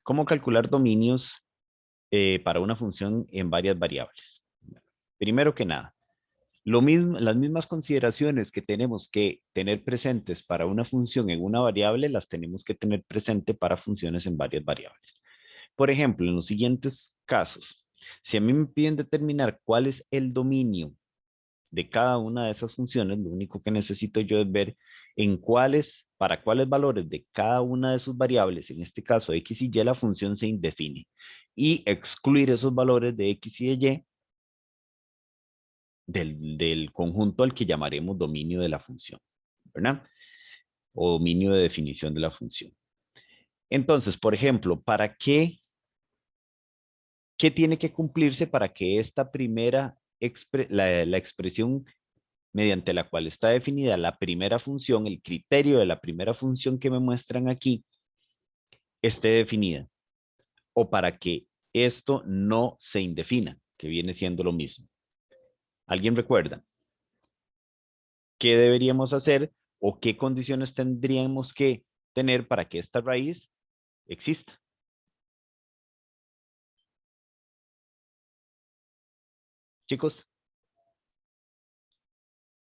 ¿Cómo calcular dominios para una función en varias variables? Primero que nada, las mismas consideraciones que tenemos que tener presentes para una función en una variable, las tenemos que tener presente para funciones en varias variables. Por ejemplo, en los siguientes casos, si a mí me piden determinar cuál es el dominio de cada una de esas funciones, lo único que necesito yo es ver para cuáles valores de cada una de sus variables, en este caso x y y, la función se indefine y excluir esos valores de x y de y del conjunto al que llamaremos dominio de la función, ¿verdad? O dominio de definición de la función. Entonces, por ejemplo, ¿qué tiene que cumplirse para que esta la expresión mediante la cual está definida la primera función, el criterio de la primera función que me muestran aquí, esté definida? O para que esto no se indefina, que viene siendo lo mismo. ¿Alguien recuerda? ¿Qué deberíamos hacer o qué condiciones tendríamos que tener para que esta raíz exista? Chicos,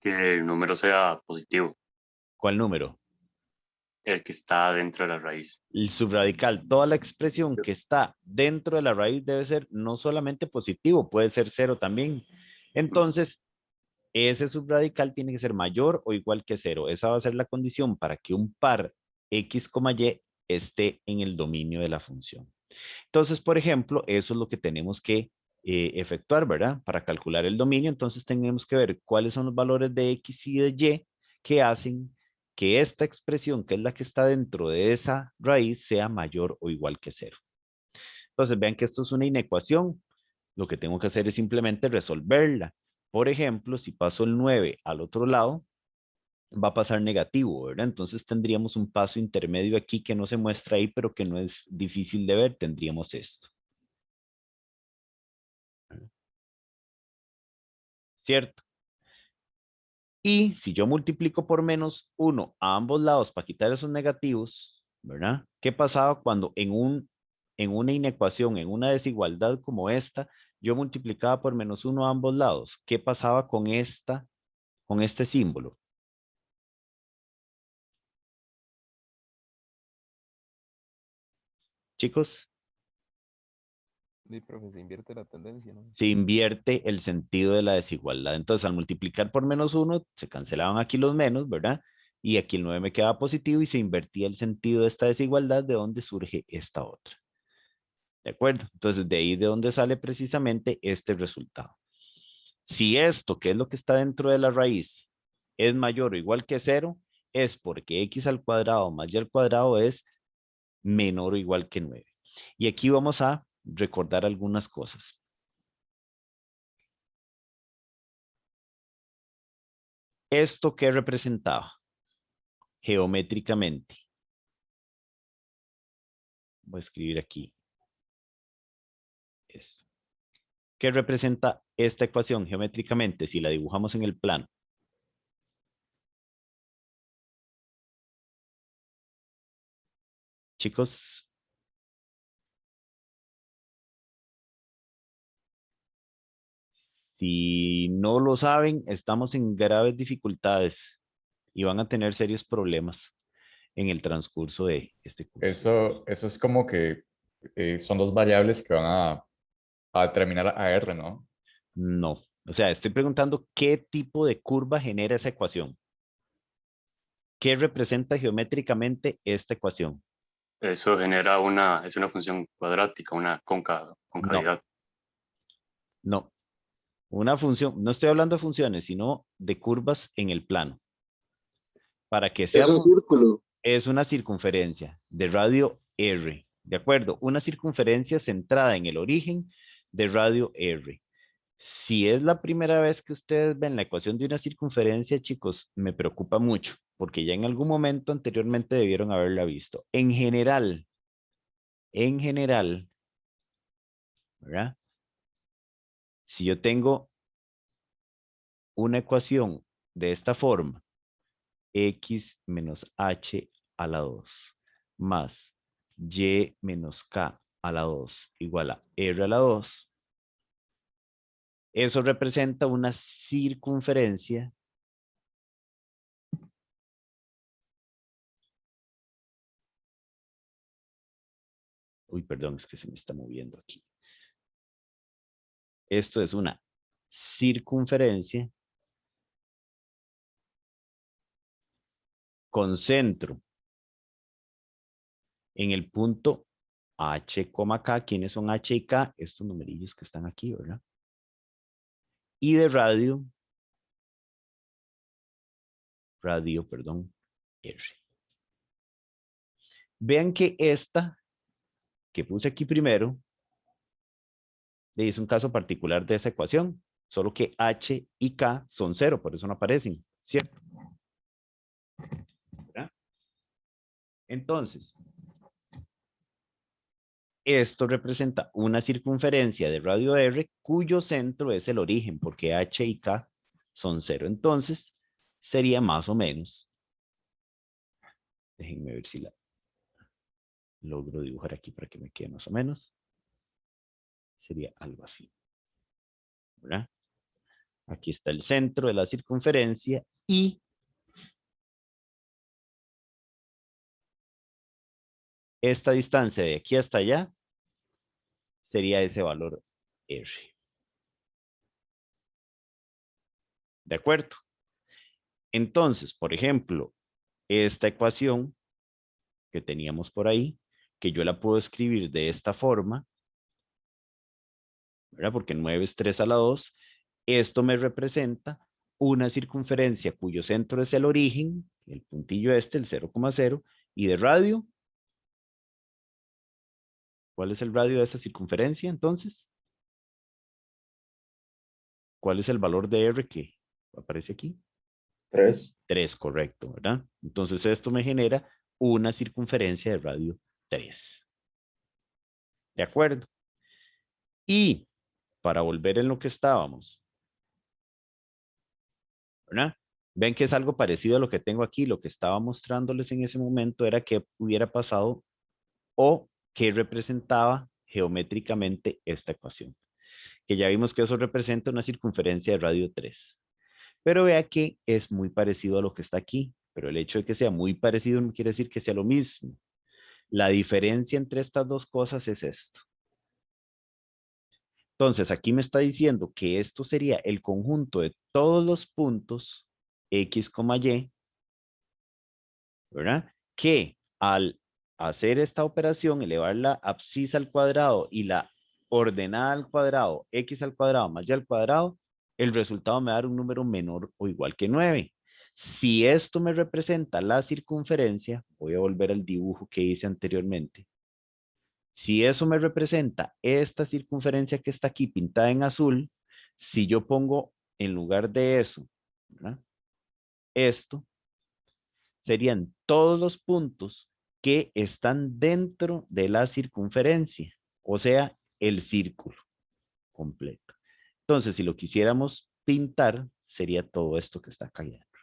Que el número sea positivo, ¿cuál número? el que está dentro de la raíz. El subradical. Toda la expresión que está dentro de la raíz debe ser no solamente positivo, puede ser cero también. Entonces, ese subradical tiene que ser mayor o igual que cero. Esa va a ser la condición para que un par x, y esté en el dominio de la función. Entonces, por ejemplo, eso es lo que tenemos que efectuar, ¿verdad? Para calcular el dominio, entonces tenemos que ver cuáles son los valores de x y de y que hacen que esta expresión, que es la que está dentro de esa raíz, sea mayor o igual que cero. Entonces, vean que esto es una inecuación. Lo que tengo que hacer es simplemente resolverla. Por ejemplo, si paso el 9 al otro lado, va a pasar negativo, ¿verdad? Entonces tendríamos un paso intermedio aquí que no se muestra ahí, pero que no es difícil de ver. Tendríamos esto. ¿Cierto? Y si yo multiplico por menos 1 a ambos lados para quitar esos negativos, ¿verdad? ¿Qué pasaba cuando en una inecuación, en una desigualdad como esta, yo multiplicaba por menos 1 a ambos lados? ¿Qué pasaba con este símbolo? Chicos, Sí, profe, se invierte la tendencia, ¿no? se invierte el sentido de la desigualdad. Entonces, al multiplicar por menos 1, se cancelaban aquí los menos, ¿verdad? Y aquí el 9 me quedaba positivo y se invertía el sentido de esta desigualdad, de donde surge esta otra. ¿De acuerdo? Entonces, de ahí de donde sale precisamente este resultado. Si esto, que es lo que está dentro de la raíz, es mayor o igual que cero, es porque x al cuadrado más y al cuadrado es menor o igual que 9. Y aquí vamos a recordar algunas cosas. ¿Esto qué representaba geométricamente? Voy a escribir aquí esto. ¿Qué representa esta ecuación geométricamente si la dibujamos en el plano? Chicos, si no lo saben, estamos en graves dificultades y van a tener serios problemas en el transcurso de este curso. Eso es como que son dos variables que van a determinar a R, ¿no? No, o sea, estoy preguntando qué tipo de curva genera esa ecuación. ¿Qué representa geométricamente esta ecuación? Eso es una función cuadrática, una No, concavidad. no. Una función, no estoy hablando de funciones, sino de curvas en el plano. Para que sea Es un círculo. es una circunferencia de radio R, ¿de acuerdo? Una circunferencia centrada en el origen de radio R. Si es la primera vez que ustedes ven la ecuación de una circunferencia, chicos, me preocupa mucho, porque ya en algún momento anteriormente debieron haberla visto. En general, ¿verdad? Si yo tengo una ecuación de esta forma, x menos h a la 2 más y menos k a la 2 igual a r a la 2. Eso representa una circunferencia perdón, es que se me está moviendo aquí. Esto es una circunferencia con centro en el punto H, K. ¿Quiénes son H y K? Estos numerillos que están aquí, ¿verdad? Y de radio, perdón, R. Vean que esta que puse aquí primero es un caso particular de esa ecuación, solo que H y K son 0, por eso no aparecen, ¿cierto? ¿Verdad? Entonces, esto representa una circunferencia de radio R cuyo centro es el origen, porque H y K son 0. Entonces, sería más o menos, déjenme ver si la logro dibujar aquí para que me quede más o menos. Sería algo así, ¿verdad? Aquí está el centro de la circunferencia y esta distancia de aquí hasta allá sería ese valor R. ¿De acuerdo? Entonces, por ejemplo, esta ecuación que teníamos por ahí, que yo la puedo escribir de esta forma, ¿verdad? Porque 9 es 3 a la 2. Esto me representa una circunferencia cuyo centro es el origen, el puntillo este, el 0,0, y de radio. ¿Cuál es el radio de esa circunferencia entonces? ¿Cuál es el valor de R que aparece aquí? 3. 3, correcto, ¿verdad? Entonces esto me genera una circunferencia de radio 3. ¿De acuerdo? Y para volver en lo que estábamos, ¿verdad? Ven que es algo parecido a lo que tengo aquí. Lo que estaba mostrándoles en ese momento era que hubiera pasado o que representaba geométricamente esta ecuación. Que ya vimos que eso representa una circunferencia de radio 3. Pero vea que es muy parecido a lo que está aquí. Pero el hecho de que sea muy parecido no quiere decir que sea lo mismo. La diferencia entre estas dos cosas es esto. Entonces, aquí me está diciendo que esto sería el conjunto de todos los puntos X, Y, ¿verdad? Que al hacer esta operación, elevar la abscisa al cuadrado y la ordenada al cuadrado, X al cuadrado más Y al cuadrado, el resultado me va a dar un número menor o igual que 9. Si esto me representa la circunferencia, voy a volver al dibujo que hice anteriormente. Si eso me representa esta circunferencia que está aquí pintada en azul, si yo pongo en lugar de eso, ¿verdad? Esto, serían todos los puntos que están dentro de la circunferencia, o sea, el círculo completo. Entonces, si lo quisiéramos pintar, sería todo esto que está acá adentro,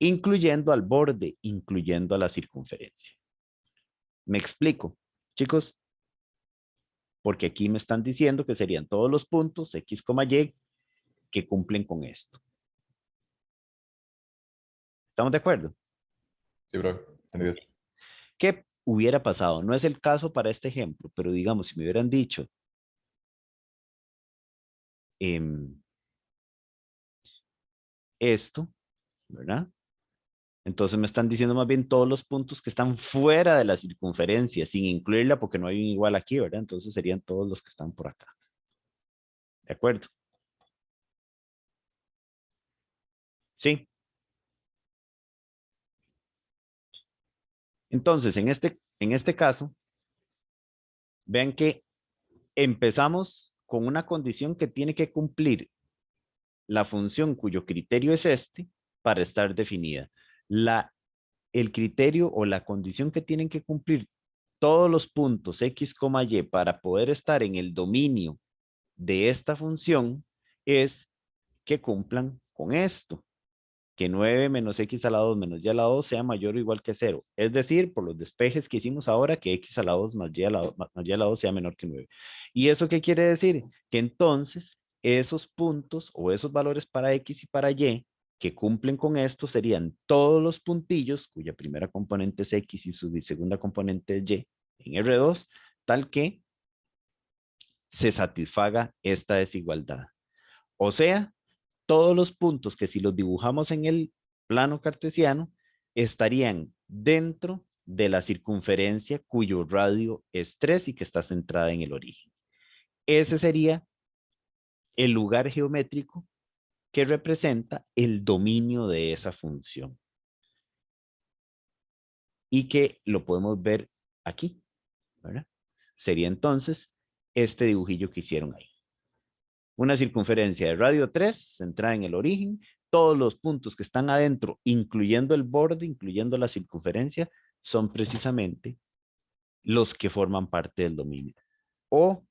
incluyendo al borde, incluyendo a la circunferencia. ¿Me explico, chicos? Porque aquí me están diciendo que serían todos los puntos X, Y que cumplen con esto. ¿Estamos de acuerdo? Sí, bro. Entendido. ¿Qué hubiera pasado? No es el caso para este ejemplo, pero digamos, si me hubieran dicho esto, ¿verdad? Entonces me están diciendo más bien todos los puntos que están fuera de la circunferencia, sin incluirla porque no hay un igual aquí, ¿verdad? Entonces serían todos los que están por acá. ¿De acuerdo? Sí. Entonces, en este caso, vean que empezamos con una condición que tiene que cumplir la función cuyo criterio es este para estar definida. El criterio o la condición que tienen que cumplir todos los puntos X, Y para poder estar en el dominio de esta función es que cumplan con esto, que 9 menos x a la 2 menos y a la 2 sea mayor o igual que 0. Es decir, por los despejes que hicimos ahora, que x a la 2 más y a la 2, más y a la 2 sea menor que 9. ¿Y eso qué quiere decir? Que entonces esos puntos o esos valores para x y para y que cumplen con esto serían todos los puntillos cuya primera componente es x y su segunda componente es y en R2, tal que se satisfaga esta desigualdad. O sea, todos los puntos que si los dibujamos en el plano cartesiano estarían dentro de la circunferencia cuyo radio es 3 y que está centrada en el origen. Ese sería el lugar geométrico que representa el dominio de esa función. Y que lo podemos ver aquí, ¿verdad? Sería entonces este dibujillo que hicieron ahí. Una circunferencia de radio 3 centrada en el origen. Todos los puntos que están adentro, incluyendo el borde, incluyendo la circunferencia, son precisamente los que forman parte del dominio. O,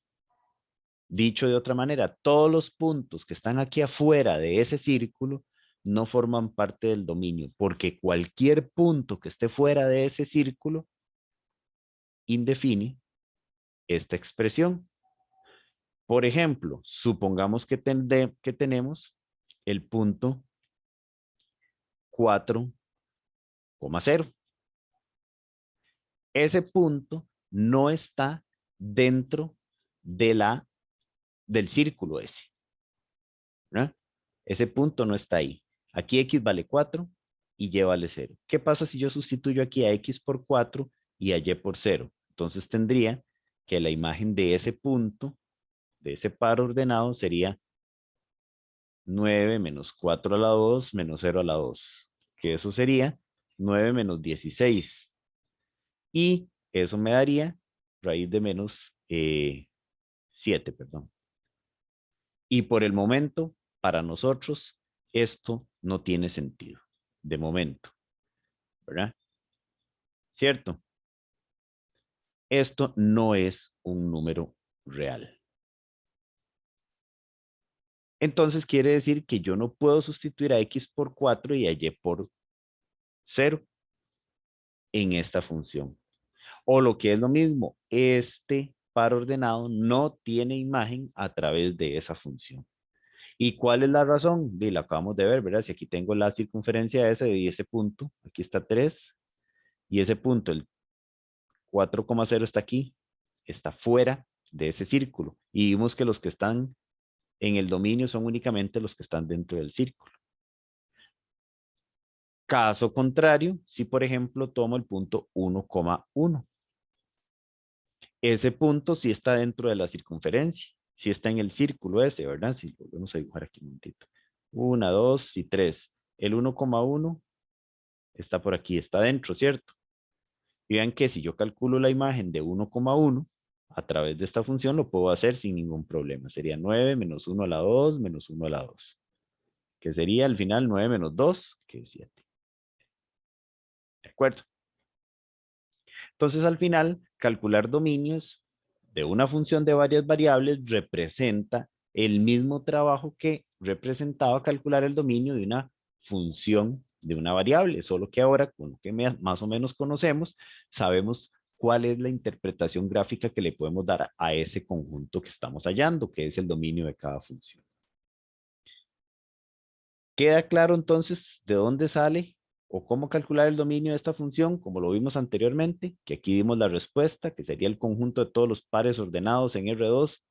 dicho de otra manera, todos los puntos que están aquí afuera de ese círculo no forman parte del dominio, porque cualquier punto que esté fuera de ese círculo indefine esta expresión. Por ejemplo, supongamos que tenemos el punto 4,0. Ese punto no está dentro de del círculo ese, ¿verdad? Ese punto no está ahí. Aquí x vale 4 y y vale 0. ¿Qué pasa si yo sustituyo aquí a x por 4 y a y por 0? Entonces tendría que la imagen de ese punto, de ese par ordenado, sería 9 menos 4 a la 2 menos 0 a la 2. Que eso sería 9 menos 16. Y eso me daría raíz de menos 7, perdón. Y por el momento, para nosotros, esto no tiene sentido. De momento. ¿Verdad? ¿Cierto? Esto no es un número real. Entonces quiere decir que yo no puedo sustituir a x por 4 y a y por 0 en esta función. O lo que es lo mismo, este par ordenado no tiene imagen a través de esa función. ¿Y cuál es la razón? Y la acabamos de ver, ¿verdad? Si aquí tengo la circunferencia esa y ese punto, aquí está 3, y ese punto, el 4,0 está aquí, está fuera de ese círculo. Y vimos que los que están en el dominio son únicamente los que están dentro del círculo. Caso contrario, si por ejemplo tomo el punto 1,1. Ese punto sí está dentro de la circunferencia, sí está en el círculo ese, ¿verdad? Si volvemos a dibujar aquí un momentito. 1, 2 y 3. El 1,1 está por aquí, está dentro, ¿cierto? Y vean que si yo calculo la imagen de 1,1 a través de esta función, lo puedo hacer sin ningún problema. Sería 9 menos 1 a la 2 menos 1 a la 2. Que sería al final 9 menos 2, que es 7. ¿De acuerdo? Entonces, al final, calcular dominios de una función de varias variables representa el mismo trabajo que representaba calcular el dominio de una función de una variable, solo que ahora, con lo que más o menos conocemos, sabemos cuál es la interpretación gráfica que le podemos dar a ese conjunto que estamos hallando, que es el dominio de cada función. ¿Queda claro entonces de dónde sale o cómo calcular el dominio de esta función? Como lo vimos anteriormente, que aquí dimos la respuesta, que sería el conjunto de todos los pares ordenados en R2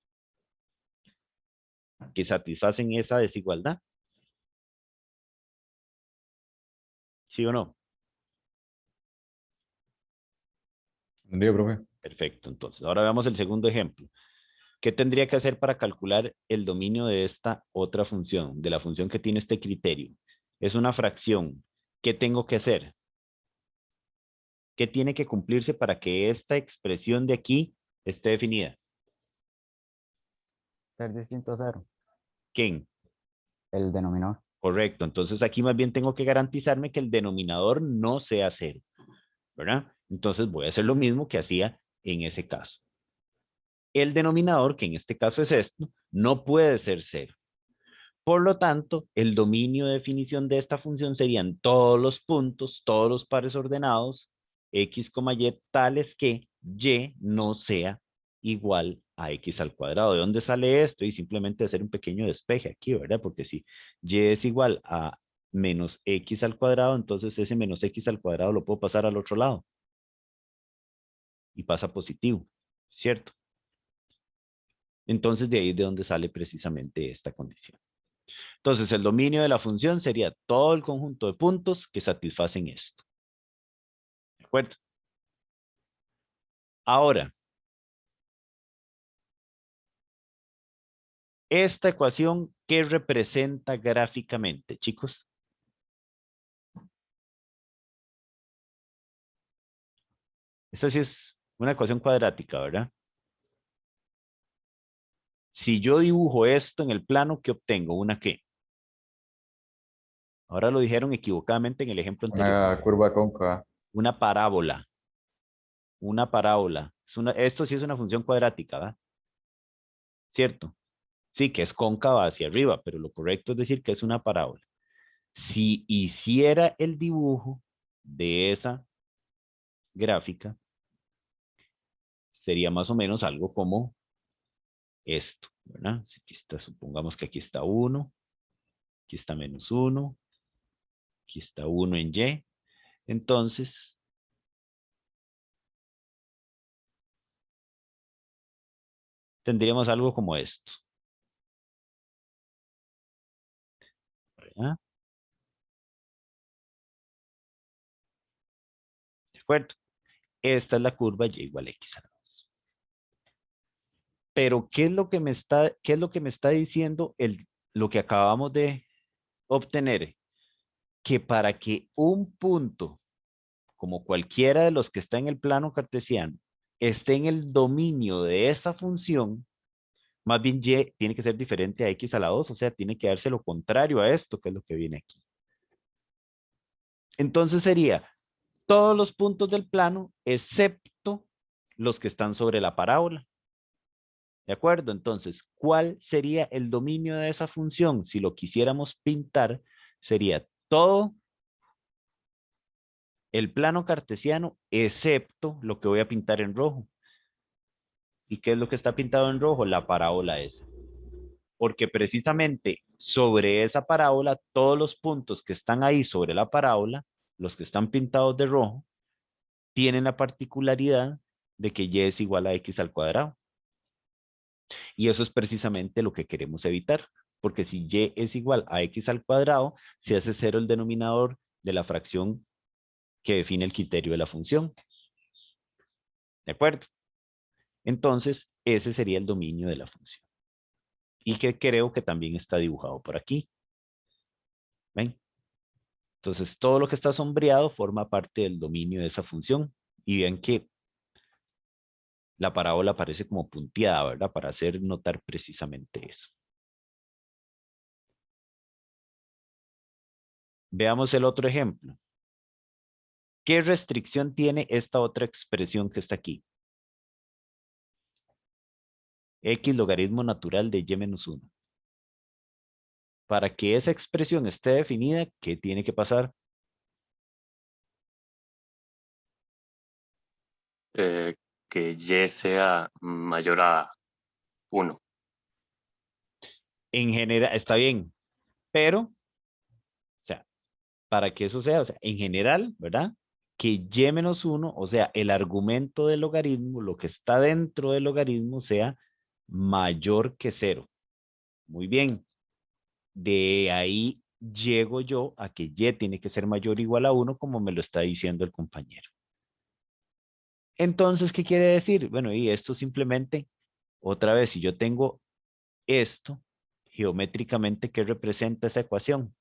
que satisfacen esa desigualdad. ¿Sí o no? Entendido, profe. Perfecto, entonces ahora veamos el segundo ejemplo. ¿Qué tendría que hacer para calcular el dominio de esta otra función, de la función que tiene este criterio? Es una fracción. ¿Qué tengo que hacer? ¿Qué tiene que cumplirse para que esta expresión de aquí esté definida? Ser distinto a 0. ¿Quién? El denominador. Correcto. Entonces aquí más bien tengo que garantizarme que el denominador no sea 0, ¿verdad? Entonces voy a hacer lo mismo que hacía en ese caso. El denominador, que en este caso es esto, no puede ser 0. Por lo tanto, el dominio de definición de esta función serían todos los puntos, todos los pares ordenados, x, y, tales que y no sea igual a x al cuadrado. ¿De dónde sale esto? Y simplemente hacer un pequeño despeje aquí, ¿verdad? Porque si y es igual a menos x al cuadrado, entonces ese menos x al cuadrado lo puedo pasar al otro lado. Y pasa positivo, ¿cierto? Entonces de ahí es de donde sale precisamente esta condición. Entonces el dominio de la función sería todo el conjunto de puntos que satisfacen esto. ¿De acuerdo? Ahora, esta ecuación, ¿qué representa gráficamente, chicos? Esta sí es una ecuación cuadrática, ¿verdad? Si yo dibujo esto en el plano, ¿qué obtengo? ¿Una qué? Ahora lo dijeron equivocadamente en el ejemplo anterior. Una curva cóncava. Una parábola. Una parábola. Esto sí es una función cuadrática, ¿verdad? ¿Cierto? Sí, que es cóncava hacia arriba, pero lo correcto es decir que es una parábola. Si hiciera el dibujo de esa gráfica, sería más o menos algo como esto, ¿verdad? Aquí está, supongamos que aquí está 1, aquí está menos 1, aquí está 1 en Y. Entonces, tendríamos algo como esto, ¿verdad? ¿De acuerdo? Esta es la curva Y igual a X a la 2. Pero, ¿qué es lo que me está diciendo lo que acabamos de obtener? Que para que un punto, como cualquiera de los que está en el plano cartesiano, esté en el dominio de esa función, más bien Y tiene que ser diferente a X a la 2, o sea, tiene que darse lo contrario a esto, que es lo que viene aquí. Entonces sería todos los puntos del plano, excepto los que están sobre la parábola. ¿De acuerdo? Entonces, ¿cuál sería el dominio de esa función? Si lo quisiéramos pintar, sería todo el plano cartesiano, excepto lo que voy a pintar en rojo. ¿Y qué es lo que está pintado en rojo? La parábola esa. Porque precisamente sobre esa parábola, todos los puntos que están ahí sobre la parábola, los que están pintados de rojo, tienen la particularidad de que Y es igual a X al cuadrado. Y eso es precisamente lo que queremos evitar, porque si Y es igual a X al cuadrado, se hace cero el denominador de la fracción que define el criterio de la función. ¿De acuerdo? Entonces, ese sería el dominio de la función. Y que creo que también está dibujado por aquí. ¿Ven? Entonces, todo lo que está sombreado forma parte del dominio de esa función. Y ven que la parábola parece como punteada, ¿verdad? Para hacer notar precisamente eso. Veamos el otro ejemplo. ¿Qué restricción tiene esta otra expresión que está aquí? X logaritmo natural de Y menos 1. Para que esa expresión esté definida, ¿qué tiene que pasar? Que Y sea mayor a 1. En general, está bien, pero, o sea, para que eso sea, o sea, en general, ¿verdad? Que Y menos 1, o sea, el argumento del logaritmo, lo que está dentro del logaritmo sea mayor que 0. Muy bien. De ahí llego yo a que Y tiene que ser mayor o igual a 1, como me lo está diciendo el compañero. Entonces, ¿qué quiere decir? Bueno, y esto simplemente, otra vez, si yo tengo esto, geométricamente, ¿qué representa esa ecuación?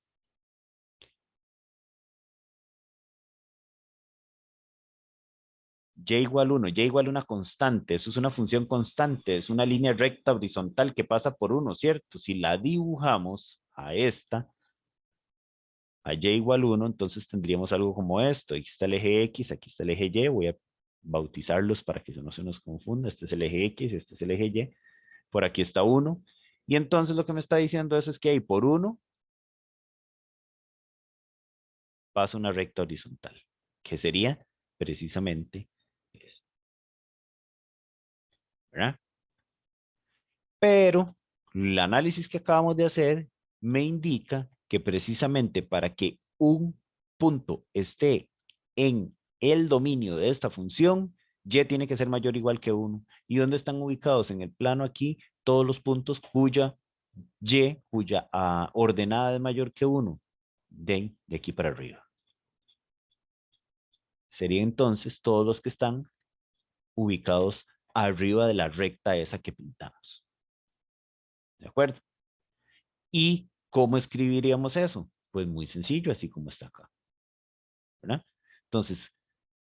Y igual 1, Y igual a una constante, eso es una función constante, es una línea recta horizontal que pasa por 1, ¿cierto? Si la dibujamos a esta, a Y igual 1, entonces tendríamos algo como esto. Aquí está el eje X, aquí está el eje Y, voy a bautizarlos para que eso no se nos confunda. Este es el eje X, este es el eje Y. Por aquí está 1 Y entonces lo que me está diciendo eso es que ahí por 1 pasa una recta horizontal, que sería precisamente eso, ¿verdad? Pero el análisis que acabamos de hacer me indica que precisamente para que un punto esté en el dominio de esta función, y tiene que ser mayor o igual que 1. ¿Y dónde están ubicados en el plano aquí? Todos los puntos cuya ordenada es mayor que 1, de aquí para arriba. Serían entonces todos los que están ubicados arriba de la recta esa que pintamos. ¿De acuerdo? ¿Y cómo escribiríamos eso? Pues muy sencillo, así como está acá, ¿verdad? Entonces,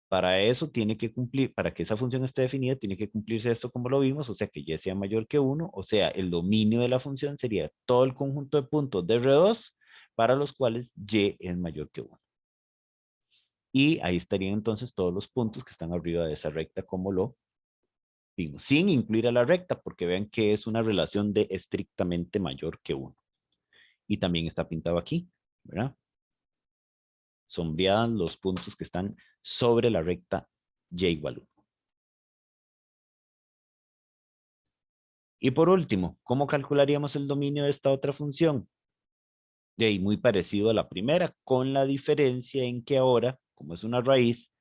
para eso tiene que cumplir, para que esa función esté definida, tiene que cumplirse esto como lo vimos, o sea que y sea mayor que 1, o sea, el dominio de la función sería todo el conjunto de puntos de R2 para los cuales y es mayor que 1. Y ahí estarían entonces todos los puntos que están arriba de esa recta como lo vimos, sin incluir a la recta, porque vean que es una relación de estrictamente mayor que 1. Y también está pintado aquí, ¿verdad? Sombreadas los puntos que están sobre la recta y igual 1. Y por último, ¿cómo calcularíamos el dominio de esta otra función? De ahí muy parecido a la primera, con la diferencia en que ahora, como es una raíz,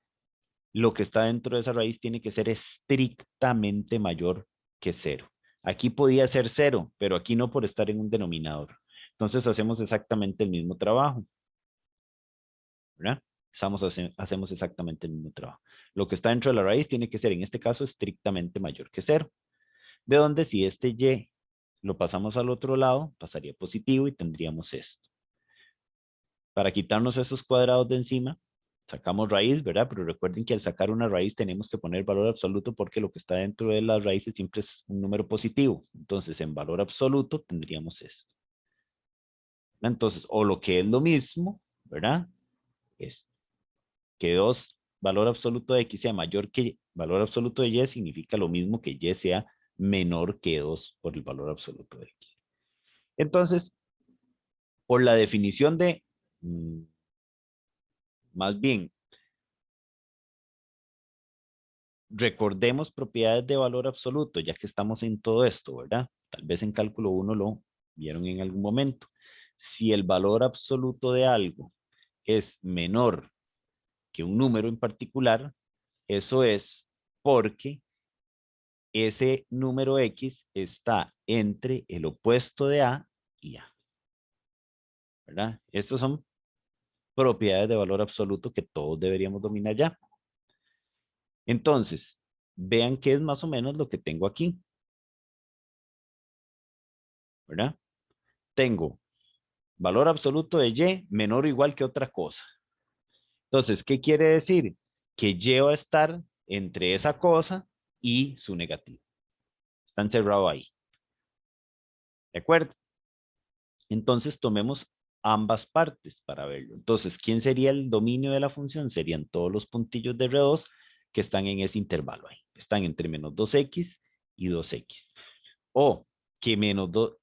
lo que está dentro de esa raíz tiene que ser estrictamente mayor que 0. Aquí podía ser 0, pero aquí no por estar en un denominador. Entonces hacemos exactamente el mismo trabajo, ¿verdad? Hacemos exactamente el mismo trabajo. Lo que está dentro de la raíz tiene que ser, en este caso, estrictamente mayor que 0. De donde si este y lo pasamos al otro lado, pasaría positivo y tendríamos esto. Para quitarnos esos cuadrados de encima, sacamos raíz, ¿verdad? Pero recuerden que al sacar una raíz tenemos que poner valor absoluto porque lo que está dentro de las raíces siempre es un número positivo. Entonces, en valor absoluto tendríamos esto. Entonces, o lo que es lo mismo, ¿verdad? Es que 2 valor absoluto de x sea mayor que valor absoluto de y significa lo mismo que y sea menor que 2 por el valor absoluto de x. Entonces, por la definición de, más bien, recordemos propiedades de valor absoluto, ya que estamos en todo esto, ¿verdad? Tal vez en cálculo 1 lo vieron en algún momento. Si el valor absoluto de algo es menor que un número en particular, eso es porque ese número X está entre el opuesto de A y A, ¿verdad? Estos son propiedades de valor absoluto que todos deberíamos dominar ya. Entonces, vean qué es más o menos lo que tengo aquí, ¿verdad? Tengo valor absoluto de Y menor o igual que otra cosa. Entonces, ¿qué quiere decir? Que Y va a estar entre esa cosa y su negativo. Está encerrado ahí. ¿De acuerdo? Entonces, tomemos ambas partes para verlo. Entonces, ¿quién sería el dominio de la función? Serían todos los puntillos de R2 que están en ese intervalo ahí. Están entre menos 2x y 2x. O que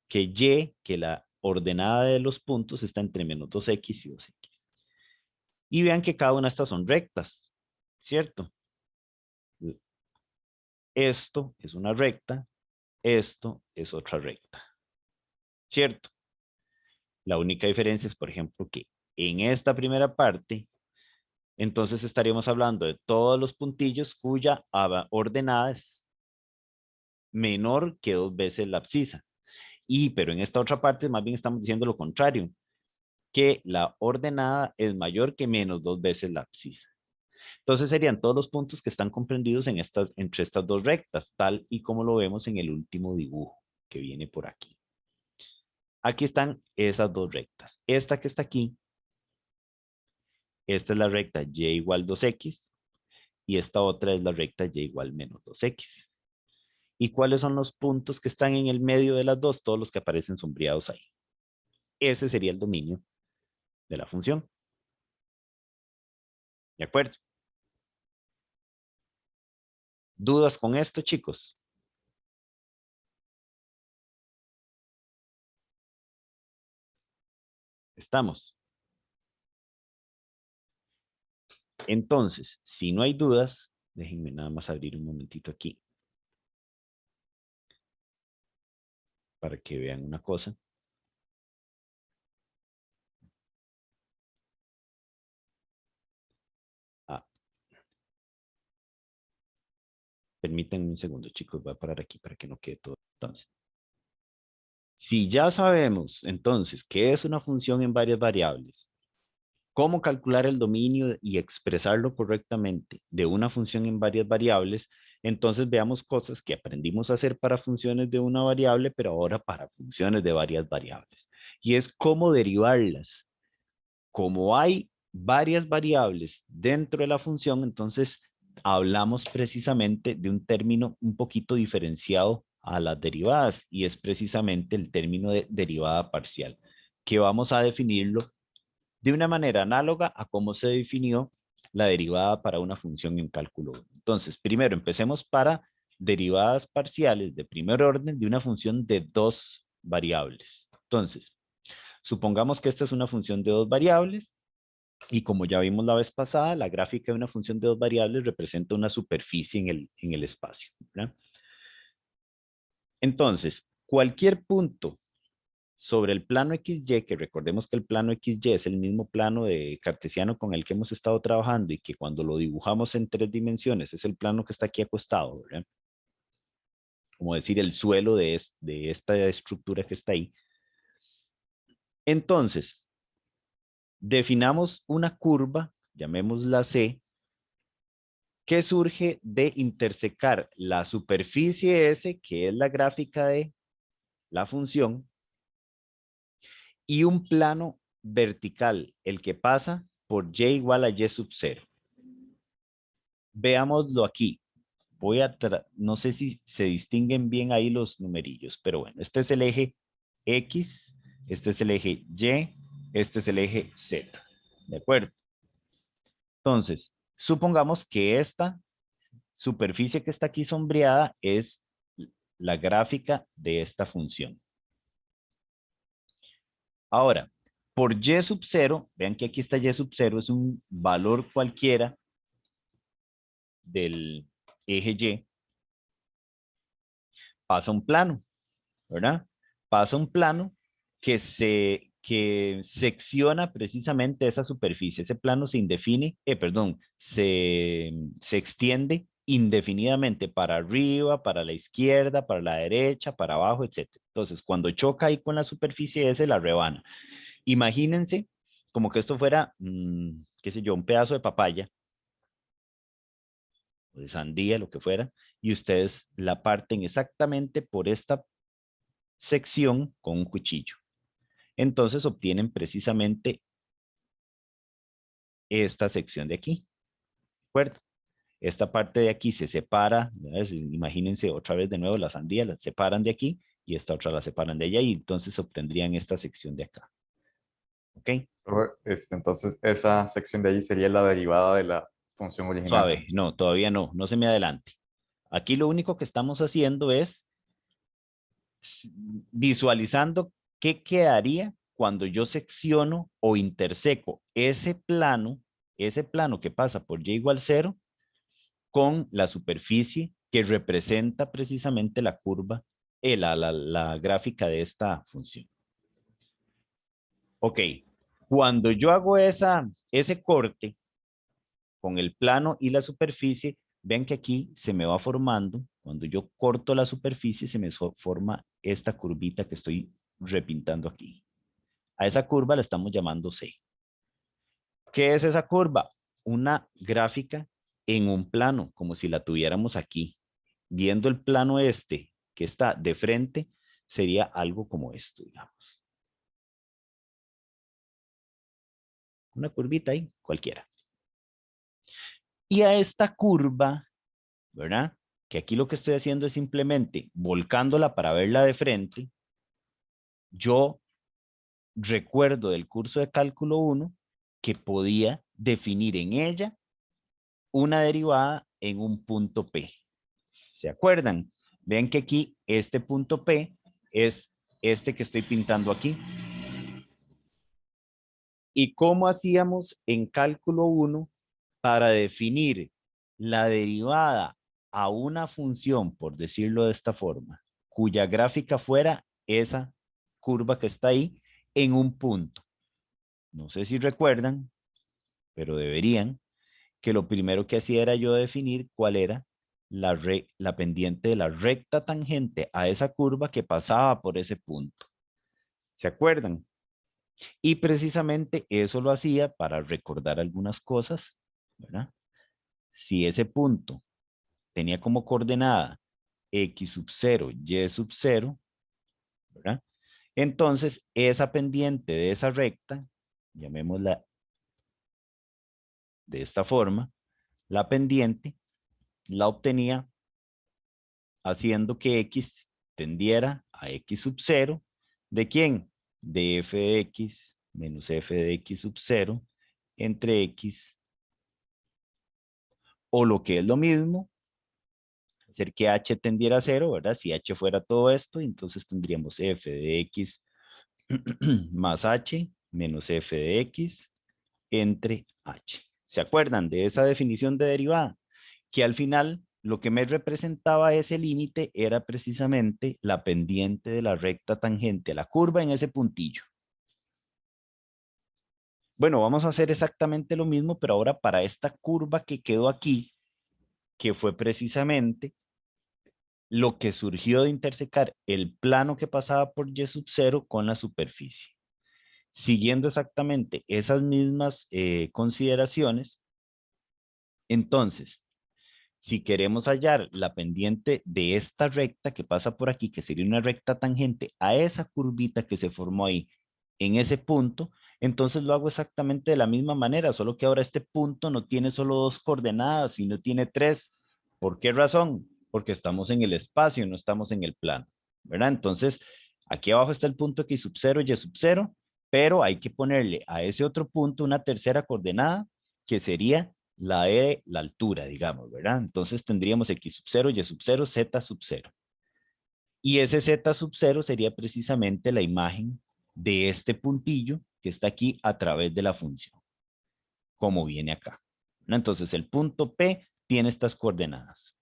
que Y, que la ordenada de los puntos está entre menos 2x y 2x. Y vean que cada una de estas son rectas, ¿cierto? Esto es una recta, esto es otra recta, ¿cierto? La única diferencia es, por ejemplo, que en esta primera parte, entonces estaríamos hablando de todos los puntillos cuya ordenada es menor que 2 veces la abscisa. Pero en esta otra parte, más bien estamos diciendo lo contrario, que la ordenada es mayor que menos 2 veces la abscisa. Entonces serían todos los puntos que están comprendidos entre estas dos rectas, tal y como lo vemos en el último dibujo que viene por aquí. Aquí están esas dos rectas. Esta que está aquí, esta es la recta y igual 2x y esta otra es la recta y igual menos 2x. ¿Y cuáles son los puntos que están en el medio de las dos? Todos los que aparecen sombreados ahí. Ese sería el dominio de la función. ¿De acuerdo? ¿Dudas con esto, chicos? ¿Estamos? Entonces, si no hay dudas, déjenme nada más abrir un momentito aquí para que vean una cosa. Permítanme un segundo, chicos, voy a parar aquí para que no quede todo. Entonces, si ya sabemos entonces qué es una función en varias variables, cómo calcular el dominio y expresarlo correctamente de una función en varias variables, entonces veamos cosas que aprendimos a hacer para funciones de una variable, pero ahora para funciones de varias variables. Y es cómo derivarlas. Como hay varias variables dentro de la función, entonces hablamos precisamente de un término un poquito diferenciado a las derivadas y es precisamente el término de derivada parcial, que vamos a definirlo de una manera análoga a cómo se definió la derivada para una función en cálculo 1. Entonces, primero empecemos para derivadas parciales de primer orden de una función de dos variables. Entonces, supongamos que esta es una función de dos variables y como ya vimos la vez pasada, la gráfica de una función de dos variables representa una superficie en el espacio, ¿verdad? Entonces, cualquier punto sobre el plano XY, que recordemos que el plano XY es el mismo plano de cartesiano con el que hemos estado trabajando y que cuando lo dibujamos en 3 dimensiones es el plano que está aquí acostado, ¿verdad? Como decir el suelo de esta estructura que está ahí. Entonces, definamos una curva, llamémosla C, que surge de intersecar la superficie S, que es la gráfica de la función, y un plano vertical, el que pasa por y igual a y sub 0. Veámoslo aquí. No sé si se distinguen bien ahí los numerillos, pero bueno, este es el eje X, este es el eje Y, este es el eje Z. ¿De acuerdo? Entonces, supongamos que esta superficie que está aquí sombreada es la gráfica de esta función. Ahora, por y sub 0, vean que aquí está y sub 0, es un valor cualquiera del eje Y, pasa un plano, ¿verdad? Pasa un plano que secciona precisamente esa superficie. Ese plano se se extiende indefinidamente para arriba, para la izquierda, para la derecha, para abajo, etc. Entonces, cuando choca ahí con la superficie, ese la rebana. Imagínense como que esto fuera, qué sé yo, un pedazo de papaya, o de sandía, lo que fuera, y ustedes la parten exactamente por esta sección con un cuchillo. Entonces obtienen precisamente esta sección de aquí. ¿De acuerdo? Esta parte de aquí se separa, imagínense otra vez de nuevo la sandía, la separan de aquí y esta otra la separan de allá y entonces obtendrían esta sección de acá. ¿Ok? Entonces, esa sección de allí sería la derivada de la función original. Suave, no, todavía no, no se me adelante. Aquí lo único que estamos haciendo es visualizando qué quedaría cuando yo secciono o interseco ese plano que pasa por y igual 0 con la superficie que representa precisamente la curva, la gráfica de esta función. Ok, cuando yo hago ese corte con el plano y la superficie, vean que aquí se me va formando, cuando yo corto la superficie, se me forma esta curvita que estoy repintando aquí. A esa curva la estamos llamando C. ¿Qué es esa curva? Una gráfica en un plano, como si la tuviéramos aquí. Viendo el plano este que está de frente, sería algo como esto, digamos. Una curvita ahí, cualquiera. Y a esta curva, ¿verdad? Que aquí lo que estoy haciendo es simplemente volcándola para verla de frente. Yo recuerdo del curso de cálculo 1 que podía definir en ella una derivada en un punto P. ¿Se acuerdan? Ven que aquí este punto P es este que estoy pintando aquí. ¿Y cómo hacíamos en cálculo 1 para definir la derivada a una función, por decirlo de esta forma, cuya gráfica fuera esa curva que está ahí en un punto? No sé si recuerdan, pero deberían, que lo primero que hacía era yo definir cuál era la pendiente de la recta tangente a esa curva que pasaba por ese punto. ¿Se acuerdan? Y precisamente eso lo hacía para recordar algunas cosas, ¿verdad? Si ese punto tenía como coordenada x sub 0, y sub 0, ¿verdad? Entonces, esa pendiente de esa recta, llamémosla de esta forma, la pendiente la obtenía haciendo que x tendiera a x sub 0. ¿De quién? De f de x menos f de x sub 0 entre x, o lo que es lo mismo, hacer que h tendiera a 0, ¿verdad? Si h fuera todo esto, entonces tendríamos f de x más h menos f de x entre h. ¿Se acuerdan de esa definición de derivada? Que al final lo que me representaba ese límite era precisamente la pendiente de la recta tangente a la curva en ese puntillo. Bueno, vamos a hacer exactamente lo mismo, pero ahora para esta curva que quedó aquí, que fue precisamente lo que surgió de intersecar el plano que pasaba por y sub 0 con la superficie. Siguiendo exactamente esas mismas consideraciones, entonces, si queremos hallar la pendiente de esta recta que pasa por aquí, que sería una recta tangente a esa curvita que se formó ahí en ese punto, entonces lo hago exactamente de la misma manera, solo que ahora este punto no tiene solo 2 coordenadas, sino tiene 3. ¿Por qué razón? Porque estamos en el espacio, no estamos en el plano, ¿verdad? Entonces, aquí abajo está el punto x sub 0, y sub 0, pero hay que ponerle a ese otro punto una tercera coordenada, que sería la de la altura, digamos, ¿verdad? Entonces tendríamos x sub 0, y sub 0, z sub 0. Y ese z sub 0 sería precisamente la imagen de este puntillo que está aquí a través de la función, como viene acá, ¿no? Entonces el punto P tiene estas coordenadas.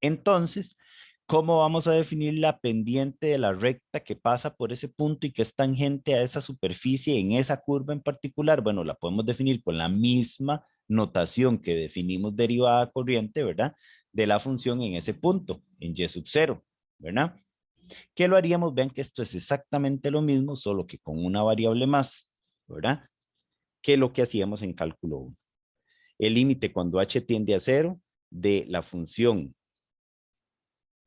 Entonces, ¿cómo vamos a definir la pendiente de la recta que pasa por ese punto y que es tangente a esa superficie en esa curva en particular? Bueno, la podemos definir con la misma notación que definimos derivada corriente, ¿verdad? De la función en ese punto, en y sub 0, ¿verdad? ¿Qué lo haríamos? Vean que esto es exactamente lo mismo, solo que con una variable más, ¿verdad? Que lo que hacíamos en cálculo 1. El límite cuando h tiende a 0 de la función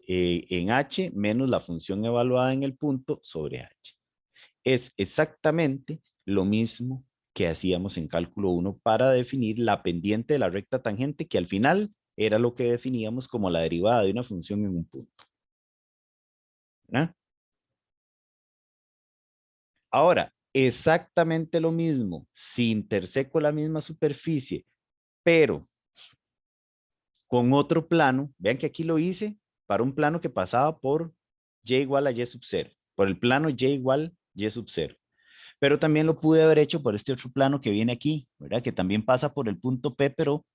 en h menos la función evaluada en el punto sobre h. Es exactamente lo mismo que hacíamos en cálculo 1 para definir la pendiente de la recta tangente, que al final era lo que definíamos como la derivada de una función en un punto. ¿verdad? Ahora, exactamente lo mismo, si interseco la misma superficie, pero con otro plano, vean que aquí lo hice para un plano que pasaba por y igual a y sub 0, por el plano y igual y sub 0. Pero también lo pude haber hecho por este otro plano que viene aquí, ¿verdad? Que también pasa por el punto P, pero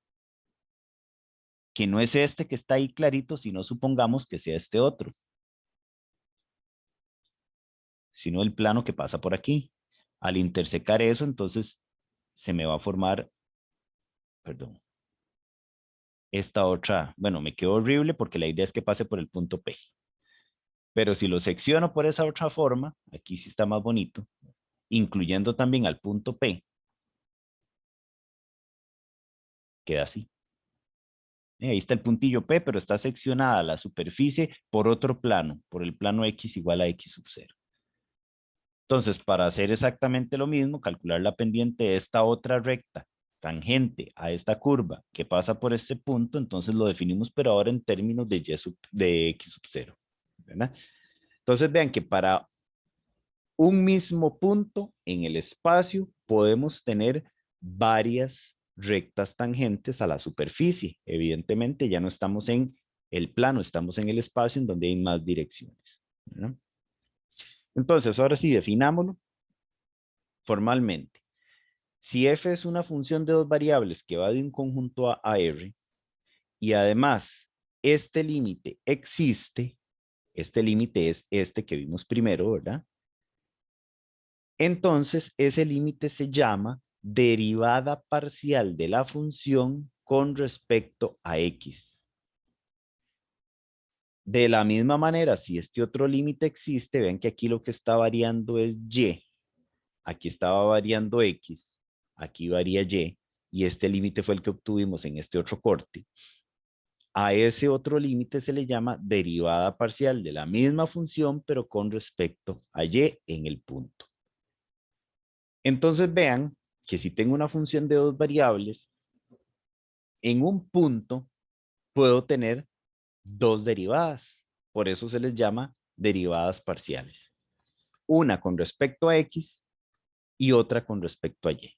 que no es este que está ahí clarito, sino supongamos que sea este otro. Sino el plano que pasa por aquí. Al intersecar eso, entonces se me va a formar, perdón, esta otra, bueno, me quedó horrible porque la idea es que pase por el punto P. Pero si lo secciono por esa otra forma, aquí sí está más bonito, incluyendo también al punto P, queda así. Ahí está el puntillo P, pero está seccionada la superficie por otro plano, por el plano X igual a X sub 0. Entonces, para hacer exactamente lo mismo, calcular la pendiente de esta otra recta tangente a esta curva que pasa por este punto, entonces lo definimos, pero ahora en términos de, de X sub 0. ¿verdad? Entonces, vean que para un mismo punto en el espacio podemos tener varias rectas tangentes a la superficie. Evidentemente ya no estamos en el plano, estamos en el espacio en donde hay más direcciones. ¿verdad? Entonces, ahora sí, definámoslo. formalmente, si f es una función de dos variables que va de un conjunto a R, y además este límite existe, este límite es este que vimos primero, ¿verdad? Entonces, ese límite se llama derivada parcial de la función con respecto a X. De la misma manera, si este otro límite existe, vean que aquí lo que está variando es Y. Aquí estaba variando X, aquí varía Y, y este límite fue el que obtuvimos en este otro corte. A ese otro límite se le llama derivada parcial de la misma función, pero con respecto a Y en el punto. Entonces vean que si tengo una función de dos variables, en un punto puedo tener dos derivadas. Por eso se les llama derivadas parciales. Una con respecto a X y otra con respecto a Y.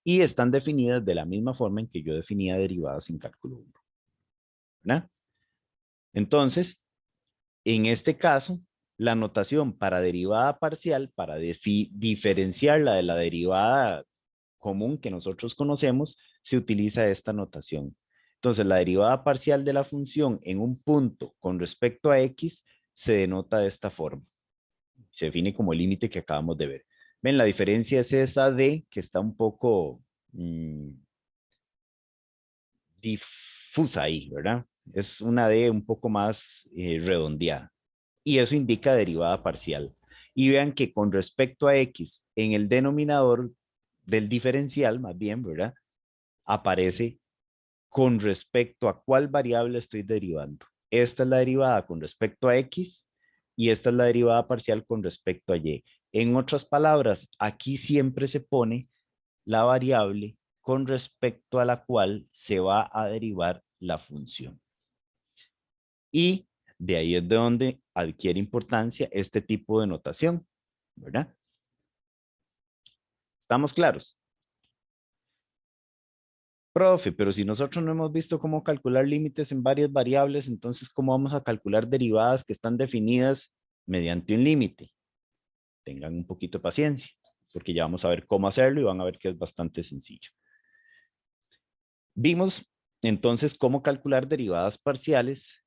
Y están definidas de la misma forma en que yo definía derivadas en cálculo 1. ¿Verdad? Entonces, en este caso, la notación para derivada parcial, para diferenciarla de la derivada común que nosotros conocemos, se utiliza esta notación. Entonces, la derivada parcial de la función en un punto con respecto a X se denota de esta forma. Se define como el límite que acabamos de ver. Ven, la diferencia es esa D que está un poco difusa ahí, ¿verdad? Es una D un poco más redondeada. Y eso indica derivada parcial. Y vean que con respecto a X, en el denominador del diferencial, más bien, ¿verdad? Aparece con respecto a cuál variable estoy derivando. Esta es la derivada con respecto a X y esta es la derivada parcial con respecto a Y. En otras palabras, aquí siempre se pone la variable con respecto a la cual se va a derivar la función. Y de ahí es de donde adquiere importancia este tipo de notación, ¿verdad? ¿Estamos claros? Profe, pero si nosotros no hemos visto cómo calcular límites en varias variables, entonces ¿cómo vamos a calcular derivadas que están definidas mediante un límite? Tengan un poquito de paciencia, porque ya vamos a ver cómo hacerlo y van a ver que es bastante sencillo. Vimos entonces cómo calcular derivadas parciales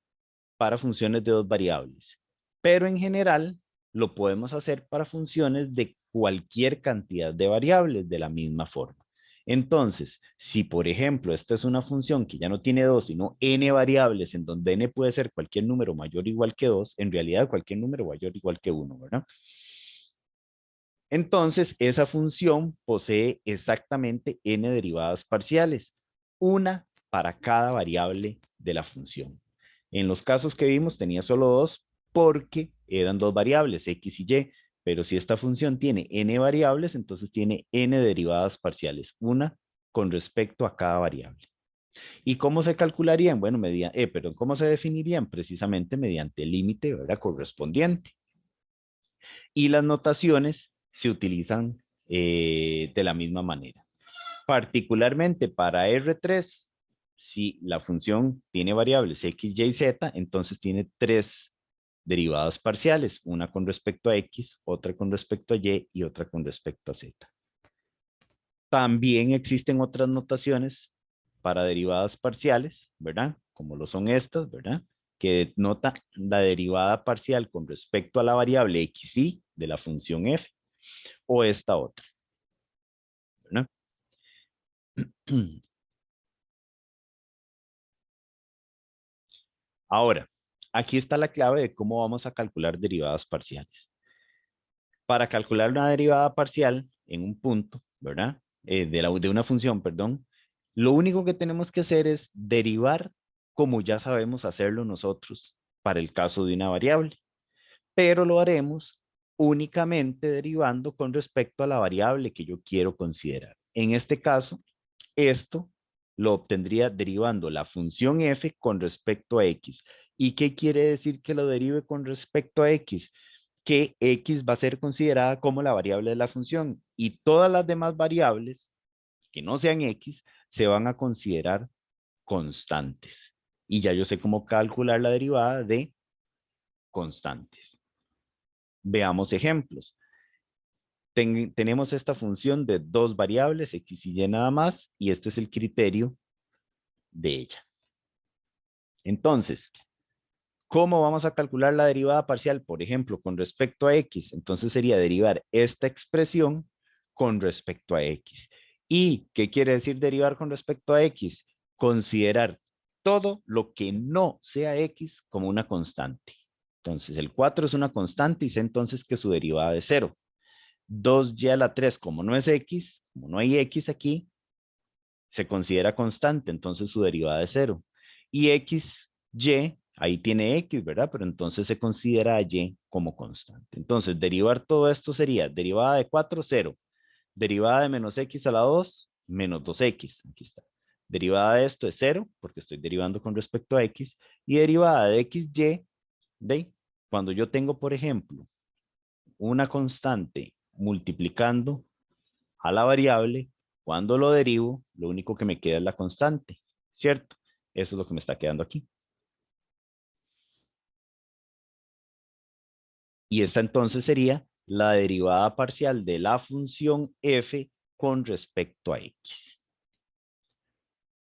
para funciones de dos variables, pero en general lo podemos hacer para funciones de cualquier cantidad de variables de la misma forma. Entonces, si por ejemplo esta es una función que ya no tiene dos, sino n variables, en donde n puede ser cualquier número mayor o igual que 2, en realidad cualquier número mayor o igual que 1, ¿verdad? Entonces, esa función posee exactamente n derivadas parciales, una para cada variable de la función. En los casos que vimos tenía solo dos porque eran dos variables, x y y, pero si esta función tiene n variables, entonces tiene n derivadas parciales, una con respecto a cada variable. ¿Y cómo se calcularían? Bueno, ¿cómo se definirían? Precisamente mediante el límite, ¿verdad? Correspondiente. Y las notaciones se utilizan de la misma manera. Particularmente para R3, si la función tiene variables x, y, z, entonces tiene tres derivadas parciales, una con respecto a x, otra con respecto a y y otra con respecto a z. También existen otras notaciones para derivadas parciales, ¿verdad? Como lo son estas, ¿verdad? Que denota la derivada parcial con respecto a la variable xy de la función f o esta otra, ¿verdad? Ahora, aquí está la clave de cómo vamos a calcular derivadas parciales. Para calcular una derivada parcial en un punto, ¿verdad? De una función, perdón, lo único que tenemos que hacer es derivar como ya sabemos hacerlo nosotros para el caso de una variable, pero lo haremos únicamente derivando con respecto a la variable que yo quiero considerar. En este caso, esto lo obtendría derivando la función f con respecto a x. ¿Y qué quiere decir que lo derive con respecto a x? Que x va a ser considerada como la variable de la función y todas las demás variables que no sean x se van a considerar constantes. Y ya yo sé cómo calcular la derivada de constantes. Veamos ejemplos. tenemos esta función de dos variables, x y y nada más, y este es el criterio de ella. Entonces, ¿cómo vamos a calcular la derivada parcial? Por ejemplo, con respecto a x. Entonces sería derivar esta expresión con respecto a x. ¿Y qué quiere decir derivar con respecto a x? Considerar todo lo que no sea x como una constante. Entonces, el 4 es una constante y sé entonces que su derivada es 0. 2y a la 3, como no es x, como no hay x aquí, se considera constante, entonces su derivada es 0. Y x, y, ahí tiene x, ¿verdad? Pero entonces se considera a y como constante. Entonces, derivar todo esto sería derivada de 4, 0. Derivada de menos x a la 2, menos 2x. Aquí está. Derivada de esto es 0, porque estoy derivando con respecto a x. Y derivada de xy, de cuando yo tengo, por ejemplo, una constante multiplicando a la variable, cuando lo derivo, lo único que me queda es la constante, ¿cierto? Eso es lo que me está quedando aquí. Y esta entonces sería la derivada parcial de la función f con respecto a x.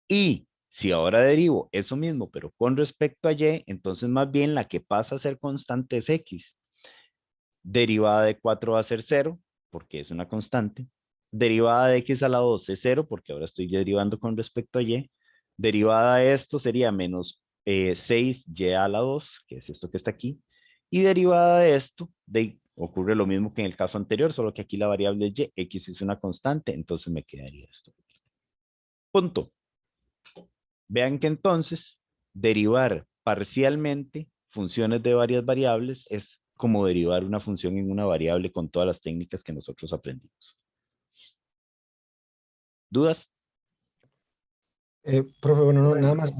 Y si ahora derivo eso mismo, pero con respecto a y, entonces más bien la que pasa a ser constante es x. Derivada de 4 va a ser 0, porque es una constante. Derivada de x a la 2 es 0, porque ahora estoy derivando con respecto a y. Derivada de esto sería menos 6y a la 2, que es esto que está aquí. Y derivada de esto, ocurre lo mismo que en el caso anterior, solo que aquí la variable es y, x es una constante, entonces me quedaría esto. Punto. Vean que entonces derivar parcialmente funciones de varias variables es como derivar una función en una variable con todas las técnicas que nosotros aprendimos. ¿Dudas? Profe, bueno, no, nada más.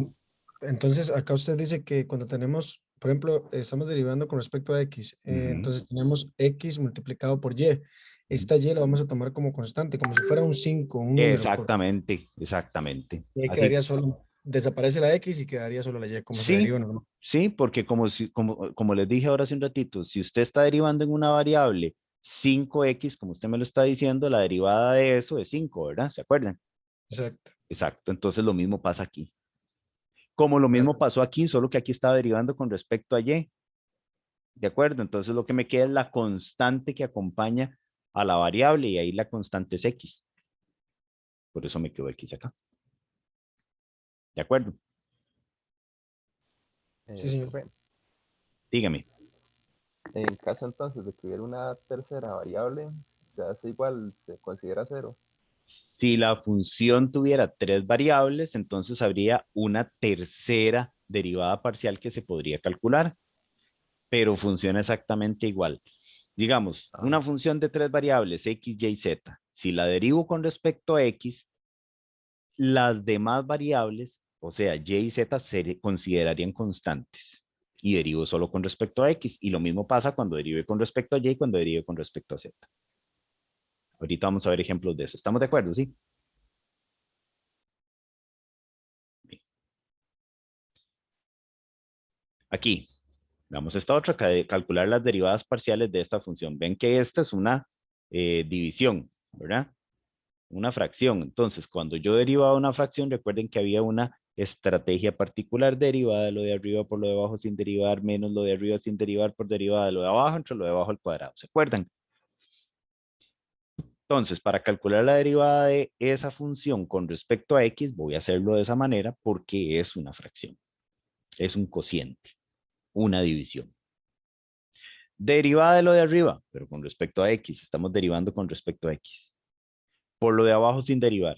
Entonces, acá usted dice que cuando tenemos, por ejemplo, estamos derivando con respecto a x, entonces tenemos x multiplicado por y. Esta y la vamos a tomar como constante, como si fuera un 5, un número. Exactamente, exactamente. Y ahí Así. quedaría solo, desaparece la x y quedaría solo la y, como se Sí, deriva normal. sí, porque como les dije ahora hace un ratito, si usted está derivando en una variable 5x, como usted me lo está diciendo, la derivada de eso es 5, ¿verdad? ¿Se acuerdan? Exacto. Exacto, entonces lo mismo pasa aquí. Como lo mismo pasó aquí, solo que aquí estaba derivando con respecto a y. ¿De acuerdo? Entonces lo que me queda es la constante que acompaña a la variable y ahí la constante es x. Por eso me quedó x acá. ¿De acuerdo? Sí, señor. Profe, Dígame. en caso entonces de que hubiera una tercera variable, se hace igual, se considera 0. Si la función tuviera tres variables, entonces habría una tercera derivada parcial que se podría calcular, pero funciona exactamente igual. Digamos, Ah, una función de tres variables, x, y, z. Si la derivo con respecto a x, las demás variables, o sea, y y z, se considerarían constantes. Y derivo solo con respecto a x. Y lo mismo pasa cuando derive con respecto a y y cuando derive con respecto a z. Ahorita vamos a ver ejemplos de eso. ¿Estamos de acuerdo? Sí. Aquí, vamos a esta otra, calcular las derivadas parciales de esta función. Ven que esta es una división, ¿verdad? Una fracción. Entonces, cuando yo derivaba una fracción, recuerden que había una estrategia particular, derivada de lo de arriba por lo de abajo sin derivar, menos lo de arriba sin derivar por derivada de lo de abajo entre lo de abajo al cuadrado. ¿Se acuerdan? Entonces, para calcular la derivada de esa función con respecto a x, voy a hacerlo de esa manera porque es una fracción. Es un cociente, una división. Derivada de lo de arriba, pero con respecto a x, estamos derivando con respecto a x. Por lo de abajo sin derivar.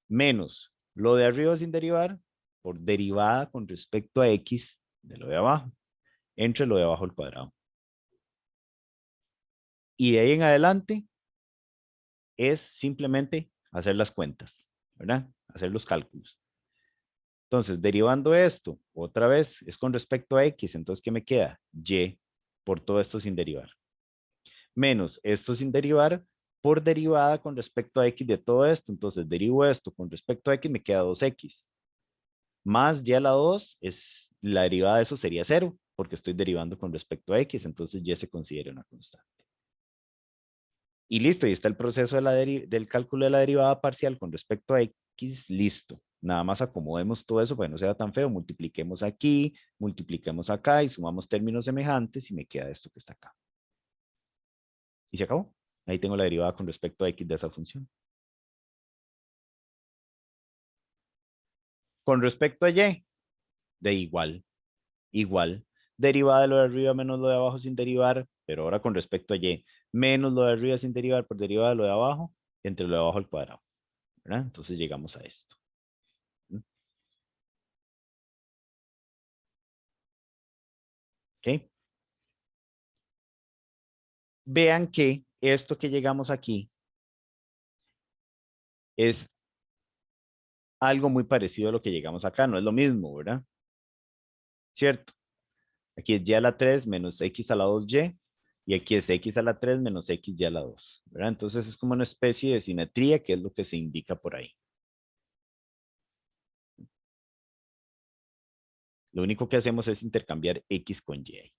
Menos lo de arriba sin derivar por derivada con respecto a x de lo de abajo, entre lo de abajo al cuadrado. Y de ahí en adelante es simplemente hacer las cuentas, ¿verdad? Hacer los cálculos. Entonces, derivando esto, otra vez es con respecto a x, entonces, ¿qué me queda? Y por todo esto sin derivar. Menos esto sin derivar por derivada con respecto a x de todo esto. Entonces, derivo esto con respecto a x, me queda 2x. Más y a la 2, la derivada de eso sería 0, porque estoy derivando con respecto a x, entonces y se considera una constante. Y listo, y está el proceso de del cálculo de la derivada parcial con respecto a X, listo. Nada más acomodemos todo eso para que no sea tan feo. Multipliquemos aquí, multipliquemos acá y sumamos términos semejantes y me queda esto que está acá. Y se acabó. Ahí tengo la derivada con respecto a X de esa función. Con respecto a Y, de igual. Derivada de lo de arriba menos lo de abajo sin derivar, pero ahora con respecto a Y, menos lo de arriba sin derivar por derivada de lo de abajo, entre lo de abajo al cuadrado. ¿Verdad? Entonces llegamos a esto. ¿Ok? Vean que esto que llegamos aquí es algo muy parecido a lo que llegamos acá, no es lo mismo, ¿verdad? ¿Cierto? Aquí es y a la 3 menos x a la 2y, y aquí es x a la 3 menos xy a la 2, ¿verdad? Entonces es como una especie de simetría, que es lo que se indica por ahí. Lo único que hacemos es intercambiar x con y.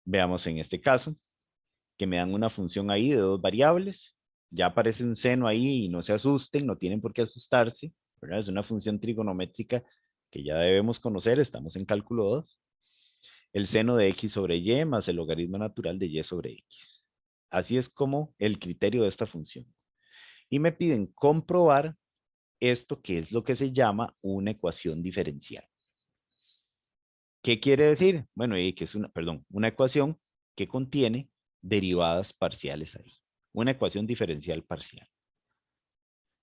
Veamos en este caso, que me dan una función ahí de dos variables. Ya aparece un seno ahí y no se asusten, no tienen por qué asustarse, ¿verdad? Es una función trigonométrica que ya debemos conocer, estamos en cálculo 2. El seno de x sobre y más el logaritmo natural de y sobre x. Así es como el criterio de esta función. Y me piden comprobar esto que es lo que se llama una ecuación diferencial. ¿Qué quiere decir? Bueno, que es una ecuación que contiene derivadas parciales ahí. Una ecuación diferencial parcial.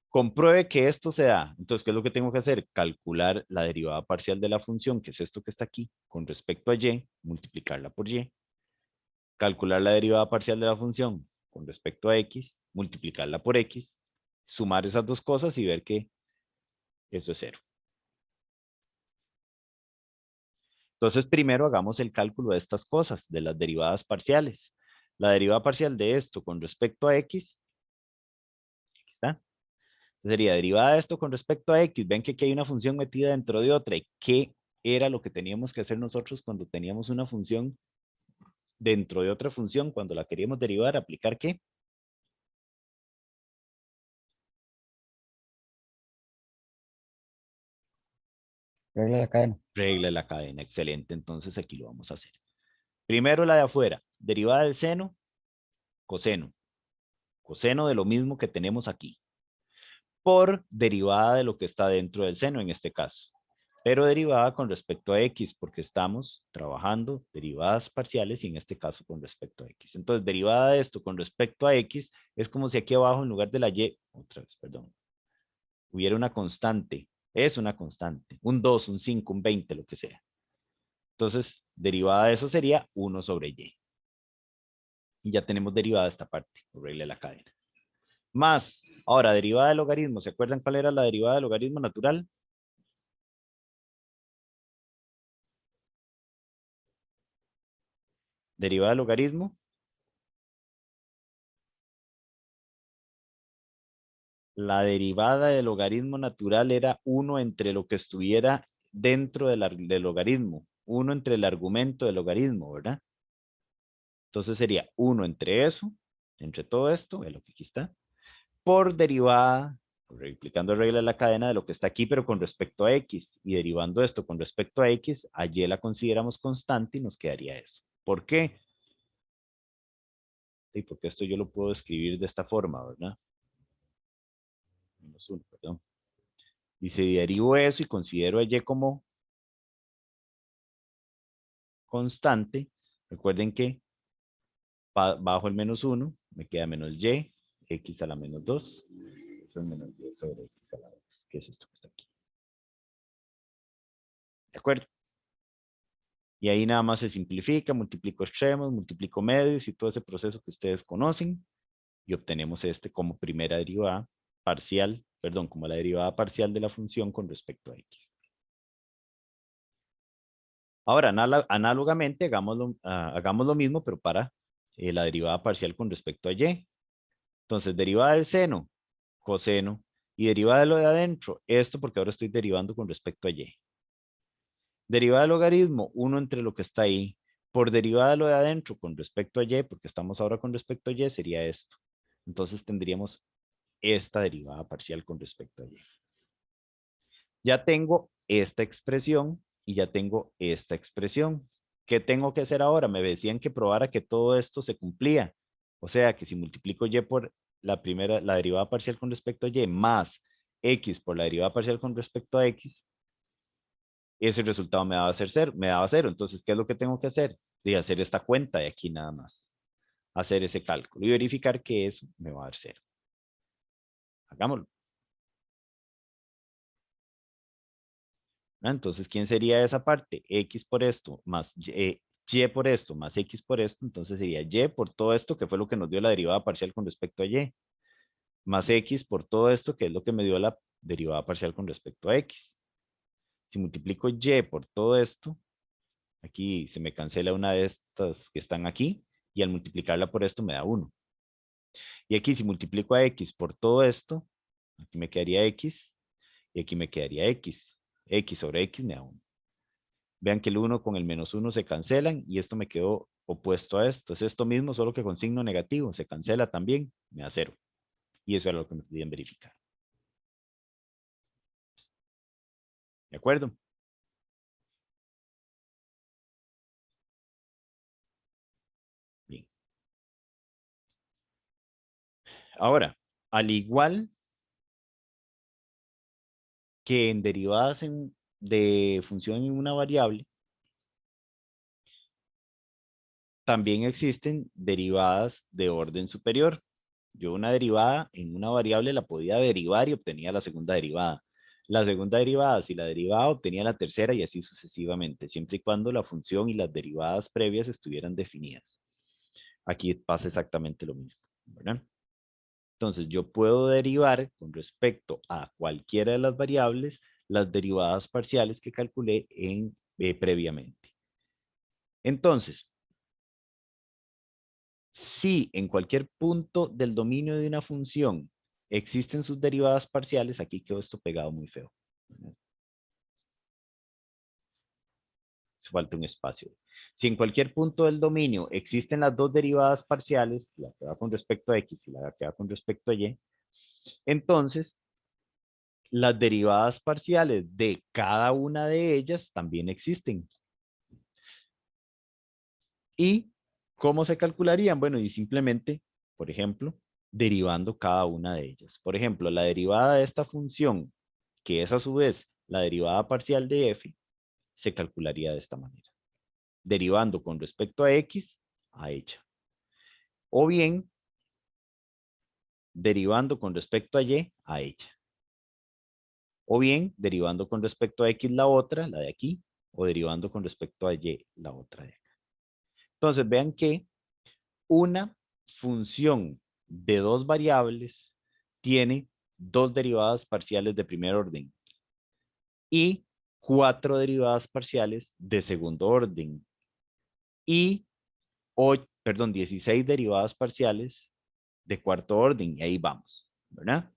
Compruebe que esto se da. Entonces, ¿qué es lo que tengo que hacer? Calcular la derivada parcial de la función, que es esto que está aquí, con respecto a y, multiplicarla por y. Calcular la derivada parcial de la función con respecto a x, multiplicarla por x, sumar esas dos cosas y ver que eso es 0. Entonces, primero hagamos el cálculo de estas cosas, de las derivadas parciales. La derivada parcial de esto con respecto a x, aquí está. Sería derivada de esto con respecto a x. Ven que aquí hay una función metida dentro de otra. ¿Y qué era lo que teníamos que hacer nosotros cuando teníamos una función dentro de otra función? Cuando la queríamos derivar, ¿aplicar qué? Regla de la cadena. Regla de la cadena. Excelente. Entonces aquí lo vamos a hacer. Primero la de afuera. Derivada del seno, coseno. Coseno de lo mismo que tenemos aquí. Por derivada de lo que está dentro del seno en este caso. Pero derivada con respecto a x, porque estamos trabajando derivadas parciales y en este caso con respecto a x. Entonces, derivada de esto con respecto a x es como si aquí abajo en lugar de la y, otra vez, perdón, hubiera una constante. Es una constante. Un 2, un 5, un 20, lo que sea. Entonces, derivada de eso sería 1 sobre y. Y ya tenemos derivada esta parte, por regla de la cadena. Más, ahora, derivada del logaritmo. ¿Se acuerdan cuál era la derivada del logaritmo natural? Derivada del logaritmo. La derivada del logaritmo natural era 1 entre lo que estuviera dentro del logaritmo. 1 entre el argumento del logaritmo, ¿verdad? Entonces sería 1 entre eso, entre todo esto, es lo que aquí está, por derivada, replicando la regla de la cadena de lo que está aquí, pero con respecto a x, y derivando esto con respecto a x, a y la consideramos constante y nos quedaría eso. ¿Por qué? Sí, porque esto yo lo puedo escribir de esta forma, ¿verdad? Menos 1, perdón. Y si derivo eso y considero a y como constante, recuerden que bajo el menos 1 me queda menos y, x a la menos 2, eso es menos y sobre x a la 2, que es esto que está aquí. ¿De acuerdo? Y ahí nada más se simplifica, multiplico extremos, multiplico medios y todo ese proceso que ustedes conocen y obtenemos este como primera derivada parcial, perdón, como la derivada parcial de la función con respecto a x. Ahora, análogamente, hagamos lo mismo, pero para la derivada parcial con respecto a y. Entonces, derivada del seno, coseno, y derivada de lo de adentro, esto porque ahora estoy derivando con respecto a y. Derivada del logaritmo, 1 entre lo que está ahí, Por derivada de lo de adentro con respecto a y, porque estamos ahora con respecto a y, sería esto. Entonces tendríamos esta derivada parcial con respecto a y. Ya tengo esta expresión y ya tengo esta expresión. ¿Qué tengo que hacer ahora? Me decían que probara que todo esto se cumplía. O sea, que si multiplico y por la derivada parcial con respecto a y más x por la derivada parcial con respecto a x, ese resultado me daba cero. Entonces, ¿qué es lo que tengo que hacer? De hacer esta cuenta de aquí nada más. Hacer ese cálculo y verificar que eso me va a dar 0. Hagámoslo. Entonces, ¿quién sería esa parte? X por esto más y por esto más x por esto. Entonces sería y por todo esto, que fue lo que nos dio la derivada parcial con respecto a y. Más x por todo esto, que es lo que me dio la derivada parcial con respecto a x. Si multiplico y por todo esto, aquí se me cancela una de estas que están aquí, y al multiplicarla por esto me da 1. Y aquí si multiplico a x por todo esto, aquí me quedaría x, y aquí me quedaría x. X sobre x me da 1. Vean que el 1 con el menos 1 se cancelan, y esto me quedó opuesto a esto. Es esto mismo, solo que con signo negativo. Se cancela también, me da 0. Y eso era lo que me pedían verificar. ¿De acuerdo? Bien. Ahora, al igual que en derivadas de función en una variable, también existen derivadas de orden superior. Yo una derivada en una variable la podía derivar y obtenía la segunda derivada. La segunda derivada, si la derivaba, obtenía la tercera y así sucesivamente, siempre y cuando la función y las derivadas previas estuvieran definidas. Aquí pasa exactamente lo mismo, ¿verdad? Entonces, yo puedo derivar con respecto a cualquiera de las variables las derivadas parciales que calculé previamente. Entonces, si en cualquier punto del dominio de una función existen sus derivadas parciales, aquí quedó esto pegado muy feo. Falta un espacio. Si en cualquier punto del dominio existen las dos derivadas parciales, la que va con respecto a x y la que va con respecto a y, entonces las derivadas parciales de cada una de ellas también existen. ¿Y cómo se calcularían? Bueno, y simplemente, por ejemplo, derivando cada una de ellas. Por ejemplo, la derivada de esta función, que es a su vez la derivada parcial de f, se calcularía de esta manera. Derivando con respecto a x, a ella. O bien, derivando con respecto a y, a ella. O bien, derivando con respecto a x la otra, la de aquí, o derivando con respecto a y la otra de acá. Entonces, vean que una función de dos variables tiene dos derivadas parciales de primer orden y 4 derivadas parciales de segundo orden y 16 derivadas parciales de cuarto orden, y ahí vamos, ¿verdad?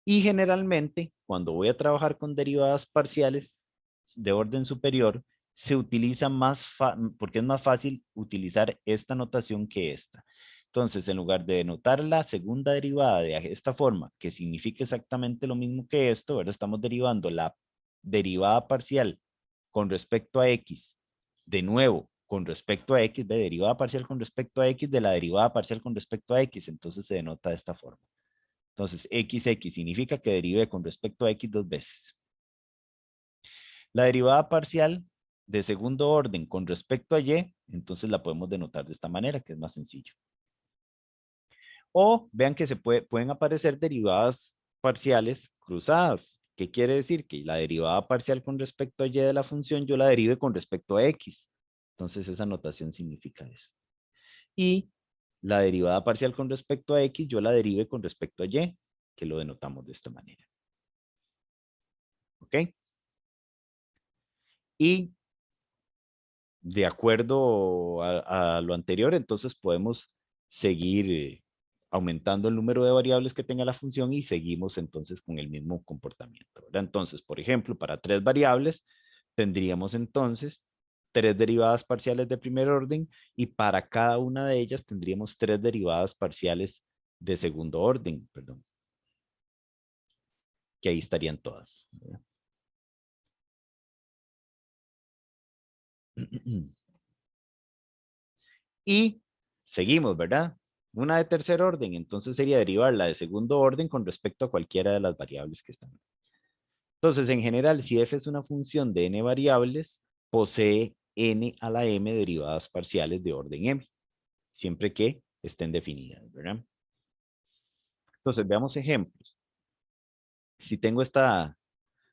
Y generalmente, cuando voy a trabajar con derivadas parciales de orden superior, se utiliza porque es más fácil utilizar esta notación que esta. Entonces, en lugar de denotar la segunda derivada de esta forma, que significa exactamente lo mismo que esto, ¿verdad? Estamos derivando la derivada parcial con respecto a x, de nuevo, con respecto a x, de derivada parcial con respecto a x, de la derivada parcial con respecto a x, entonces se denota de esta forma. Entonces, XX significa que derive con respecto a X dos veces. La derivada parcial de segundo orden con respecto a Y, entonces la podemos denotar de esta manera, que es más sencillo. O vean que pueden aparecer derivadas parciales cruzadas. ¿Qué quiere decir? Que la derivada parcial con respecto a Y de la función, yo la derive con respecto a X. Entonces, esa notación significa eso. Y la derivada parcial con respecto a X, yo la derive con respecto a Y, que lo denotamos de esta manera. ¿Ok? Y de acuerdo a lo anterior, entonces podemos seguir aumentando el número de variables que tenga la función y seguimos entonces con el mismo comportamiento, ¿verdad? Entonces, por ejemplo, para 3 variables, tendríamos entonces 3 derivadas parciales de primer orden y para cada una de ellas tendríamos 3 derivadas parciales de segundo orden, perdón. Que ahí estarían todas, ¿verdad? Y seguimos, ¿verdad? Una de tercer orden, entonces sería derivar la de segundo orden con respecto a cualquiera de las variables que están. Entonces, en general, si f es una función de n variables, posee n a la m derivadas parciales de orden m, siempre que estén definidas, ¿verdad? Entonces, veamos ejemplos. Si tengo esta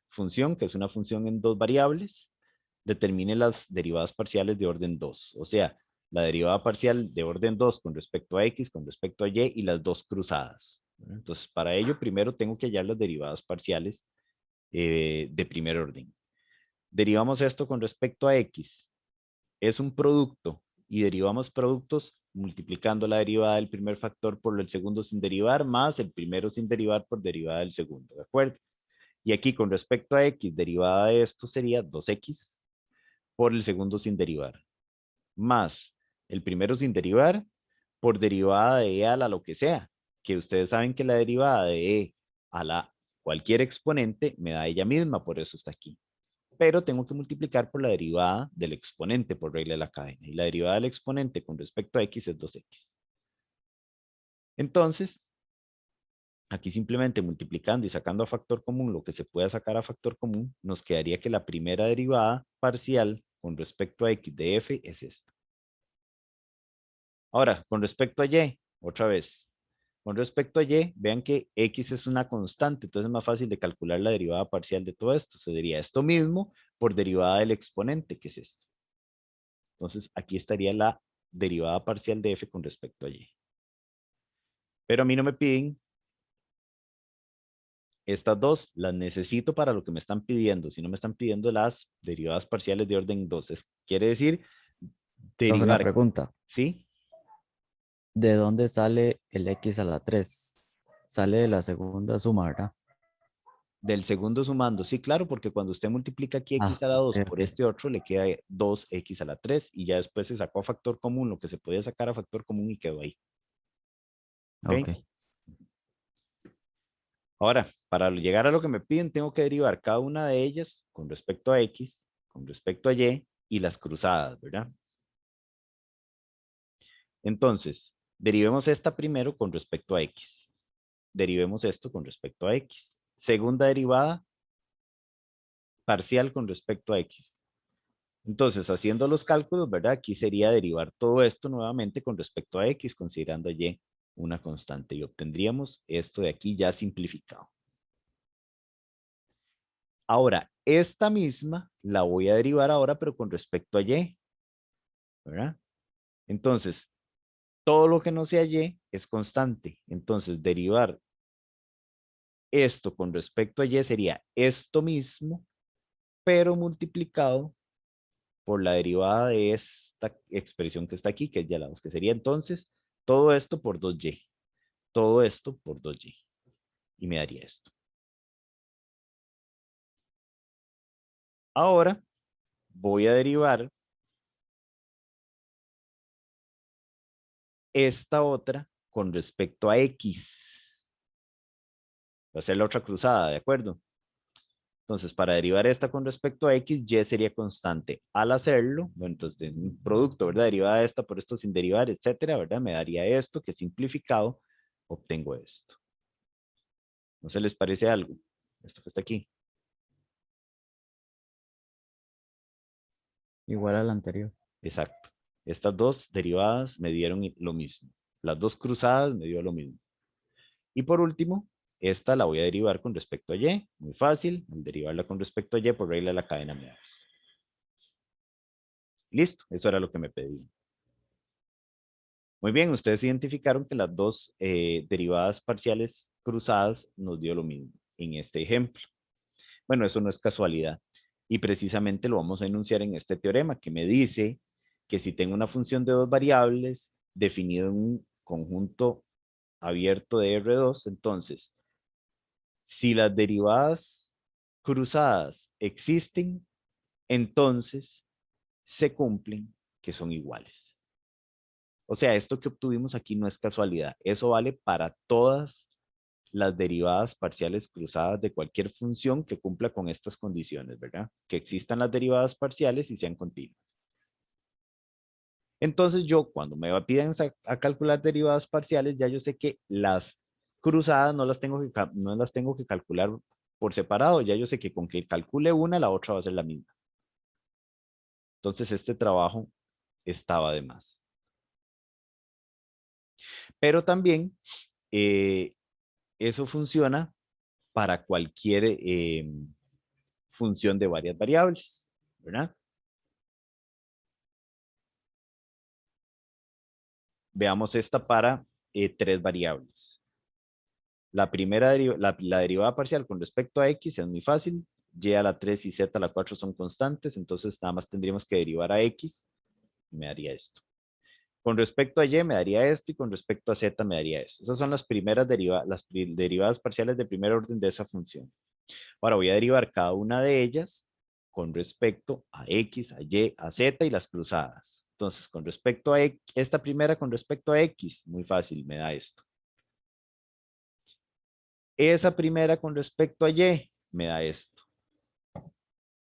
función, que es una función en dos variables, determine las derivadas parciales de orden 2. O sea, la derivada parcial de orden 2 con respecto a x, con respecto a y las dos cruzadas. Entonces, para ello, primero tengo que hallar las derivadas parciales de primer orden. Derivamos esto con respecto a x. Es un producto y derivamos productos multiplicando la derivada del primer factor por el segundo sin derivar más el primero sin derivar por derivada del segundo. ¿De acuerdo? Y aquí con respecto a x, derivada de esto sería 2x por el segundo sin derivar, más el primero sin derivar por derivada de e a la lo que sea, que ustedes saben que la derivada de e a la cualquier exponente me da ella misma, por eso está aquí. Pero tengo que multiplicar por la derivada del exponente por regla de la cadena. Y la derivada del exponente con respecto a x es 2x. Entonces, aquí simplemente multiplicando y sacando a factor común lo que se pueda sacar a factor común, nos quedaría que la primera derivada parcial con respecto a x de f es esta. Ahora, con respecto a y, otra vez. Con respecto a y, vean que x es una constante, entonces es más fácil de calcular la derivada parcial de todo esto. Se diría esto mismo por derivada del exponente, que es esto. Entonces, aquí estaría la derivada parcial de f con respecto a y. Pero a mí no me piden estas dos, las necesito para lo que me están pidiendo. Si no me están pidiendo las derivadas parciales de orden 2, quiere decir Profe, una derivar, pregunta. ¿sí? ¿De dónde sale el x a la 3? Sale de la segunda suma, ¿verdad? Del segundo sumando, sí, claro, porque cuando usted multiplica aquí x Ah, a la 2 ok, por ok. este otro, le queda 2x a la 3 y ya después se sacó a factor común lo que se podía sacar a factor común y quedó ahí. ¿Ok? Ok. Ahora, para llegar a lo que me piden, tengo que derivar cada una de ellas con respecto a x, con respecto a y las cruzadas, ¿verdad? Entonces, derivemos esta primero con respecto a x. Derivemos esto con respecto a x. Segunda derivada parcial con respecto a x. Entonces, haciendo los cálculos, ¿verdad? Aquí sería derivar todo esto nuevamente con respecto a x, considerando y una constante. Y obtendríamos esto de aquí ya simplificado. Ahora, esta misma la voy a derivar ahora, pero con respecto a y, ¿verdad? Entonces, todo lo que no sea y es constante. Entonces, derivar esto con respecto a y sería esto mismo, pero multiplicado por la derivada de esta expresión que está aquí, que es y a la 2, que sería entonces todo esto por 2y. Todo esto por 2y. Y me daría esto. Ahora voy a derivar esta otra con respecto a x. Va a ser la otra cruzada, ¿de acuerdo? Entonces, para derivar esta con respecto a x, y sería constante. Al hacerlo, bueno, entonces, de un producto, ¿verdad? Derivada de esta por esto sin derivar, etcétera, ¿verdad? Me daría esto, que simplificado, obtengo esto. ¿No se les parece algo? Esto que está aquí. Igual al anterior. Exacto. Estas dos derivadas me dieron lo mismo. Las dos cruzadas me dio lo mismo. Y por último, esta la voy a derivar con respecto a y. Muy fácil. Al derivarla con respecto a y por regla de la cadena me da esto. Listo. Eso era lo que me pedían. Muy bien. Ustedes identificaron que las dos derivadas parciales cruzadas nos dio lo mismo en este ejemplo. Bueno, eso no es casualidad. Y precisamente lo vamos a enunciar en este teorema que me dice que si tengo una función de dos variables definido en un conjunto abierto de R2, entonces, si las derivadas cruzadas existen, entonces se cumplen que son iguales. O sea, esto que obtuvimos aquí no es casualidad. Eso vale para todas las derivadas parciales cruzadas de cualquier función que cumpla con estas condiciones, ¿verdad? Que existan las derivadas parciales y sean continuas. Entonces yo, cuando me piden a calcular derivadas parciales, ya yo sé que las cruzadas no las tengo que calcular por separado. Ya yo sé que con que calcule una, la otra va a ser la misma. Entonces este trabajo estaba de más. Pero también eso funciona para cualquier función de varias variables, ¿verdad? Veamos esta para 3 variables. La primera la derivada parcial con respecto a x es muy fácil. Y a la 3 y z a la 4 son constantes, entonces nada más tendríamos que derivar a x y me daría esto. Con respecto a y me daría esto y con respecto a z me daría esto. Esas son las primeras derivadas parciales de primer orden de esa función. Ahora voy a derivar cada una de ellas con respecto a x, a y, a z y las cruzadas. Entonces, con respecto a esta primera, con respecto a x, muy fácil, me da esto. Esa primera con respecto a y, me da esto.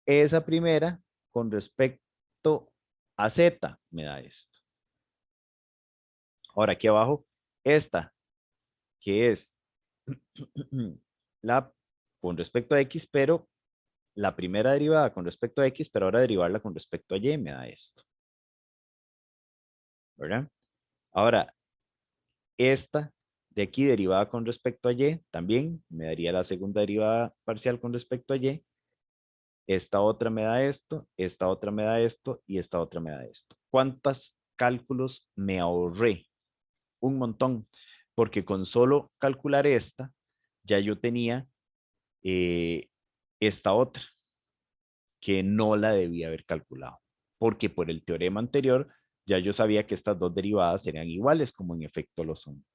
Esa primera con respecto a z, me da esto. Ahora aquí abajo, esta, que es la con respecto a x, pero la primera derivada con respecto a x, pero ahora derivarla con respecto a y, me da esto. ¿Verdad? Ahora, esta de aquí derivada con respecto a y, también me daría la segunda derivada parcial con respecto a y. Esta otra me da esto, esta otra me da esto y esta otra me da esto. ¿Cuántos cálculos me ahorré? Un montón, porque con solo calcular esta, ya yo tenía esta otra, que no la debía haber calculado, porque por el teorema anterior ya yo sabía que estas dos derivadas serían iguales, como en efecto lo son.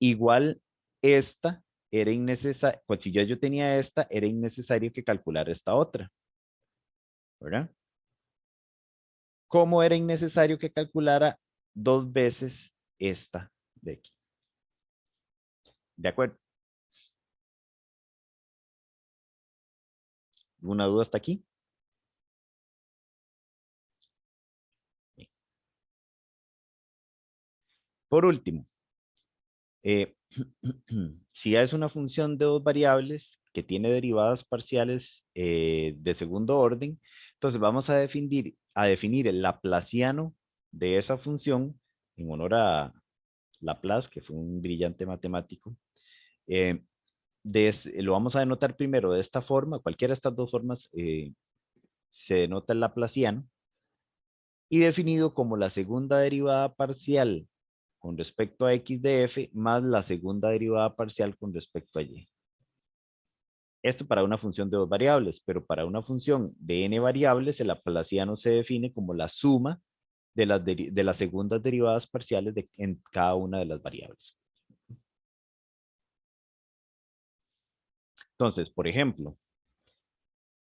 Igual esta era innecesaria, pues si ya yo tenía esta, era innecesario que calculara esta otra, ¿verdad? ¿Cómo era innecesario que calculara 2 veces esta de aquí? ¿De acuerdo? ¿Alguna duda hasta aquí? Por último, si ya es una función de 2 variables que tiene derivadas parciales de segundo orden, entonces vamos a definir el laplaciano de esa función en honor a Laplace, que fue un brillante matemático. Lo vamos a denotar primero de esta forma, cualquiera de estas dos formas se denota el laplaciano, y definido como la segunda derivada parcial con respecto a x de f más la segunda derivada parcial con respecto a y. Esto para una función de 2 variables, pero para una función de n variables el laplaciano se define como la suma de las segundas derivadas parciales en cada una de las variables. Entonces, por ejemplo,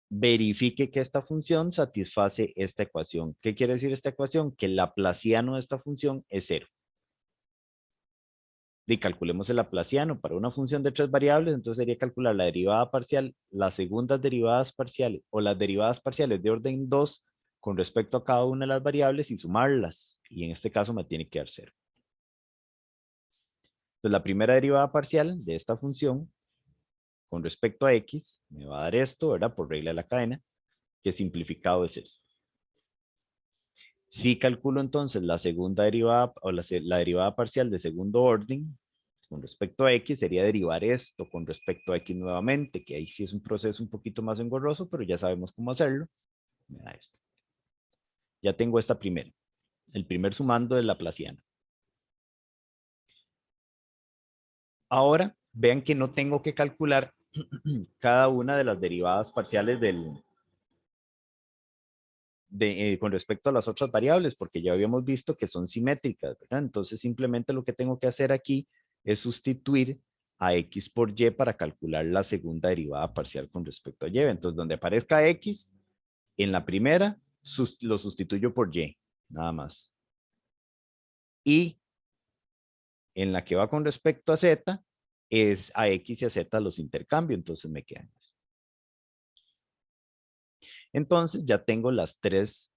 verifique que esta función satisface esta ecuación. ¿Qué quiere decir esta ecuación? Que el laplaciano de esta función es 0. Y calculemos el laplaciano para una función de 3 variables, entonces sería calcular la derivada parcial, las segundas derivadas parciales o las derivadas parciales de orden 2 con respecto a cada una de las variables y sumarlas. Y en este caso me tiene que dar 0. Entonces la primera derivada parcial de esta función con respecto a x me va a dar esto, ¿verdad? Por regla de la cadena, que simplificado es eso. Si calculo entonces la segunda derivada o la derivada parcial de segundo orden con respecto a x, sería derivar esto con respecto a x nuevamente, que ahí sí es un proceso un poquito más engorroso, pero ya sabemos cómo hacerlo. Me da esto. Ya tengo esta primera, el primer sumando de laplaciano. Ahora, vean que no tengo que calcular cada una de las derivadas parciales con respecto a las otras variables, porque ya habíamos visto que son simétricas, ¿verdad? Entonces simplemente lo que tengo que hacer aquí es sustituir a x por y para calcular la segunda derivada parcial con respecto a y. Entonces donde aparezca x, En la primera, lo sustituyo por y, nada más. Y en la que va con respecto a z, es a x y a z los intercambio, entonces me quedan. Entonces ya tengo las tres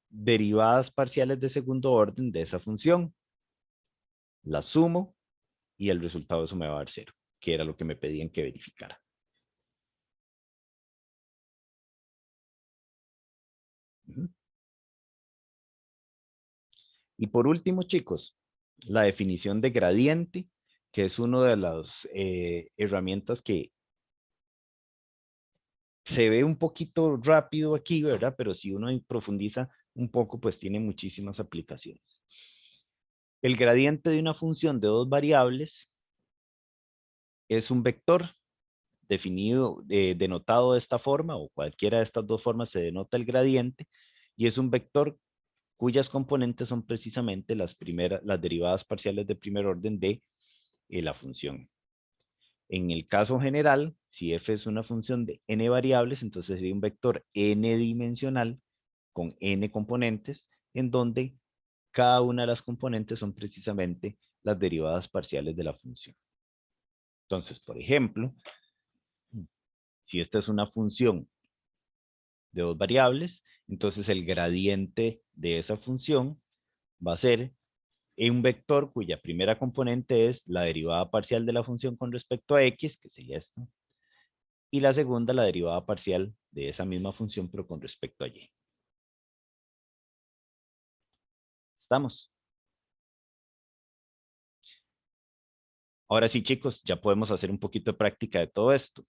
derivadas parciales de segundo orden de esa función. Las sumo y el resultado de eso me va a dar 0, que era lo que me pedían que verificara. Y por último, chicos, la definición de gradiente, que es una de las herramientas que se ve un poquito rápido aquí, ¿verdad? Pero si uno profundiza un poco, pues tiene muchísimas aplicaciones. El gradiente de una función de dos variables es un vector definido, denotado de esta forma, o cualquiera de estas dos formas se denota el gradiente, y es un vector cuyas componentes son precisamente las derivadas parciales de primer orden de la función. En el caso general, si f es una función de n variables, entonces sería un vector n dimensional con n componentes, en donde cada una de las componentes son precisamente las derivadas parciales de la función. Entonces, por ejemplo, si esta es una función de dos variables, entonces el gradiente de esa función va a ser un vector cuya primera componente es la derivada parcial de la función con respecto a x, que sería esto, y la segunda la derivada parcial de esa misma función pero con respecto a y. ¿Estamos? Ahora sí, chicos, ya podemos hacer un poquito de práctica de todo esto.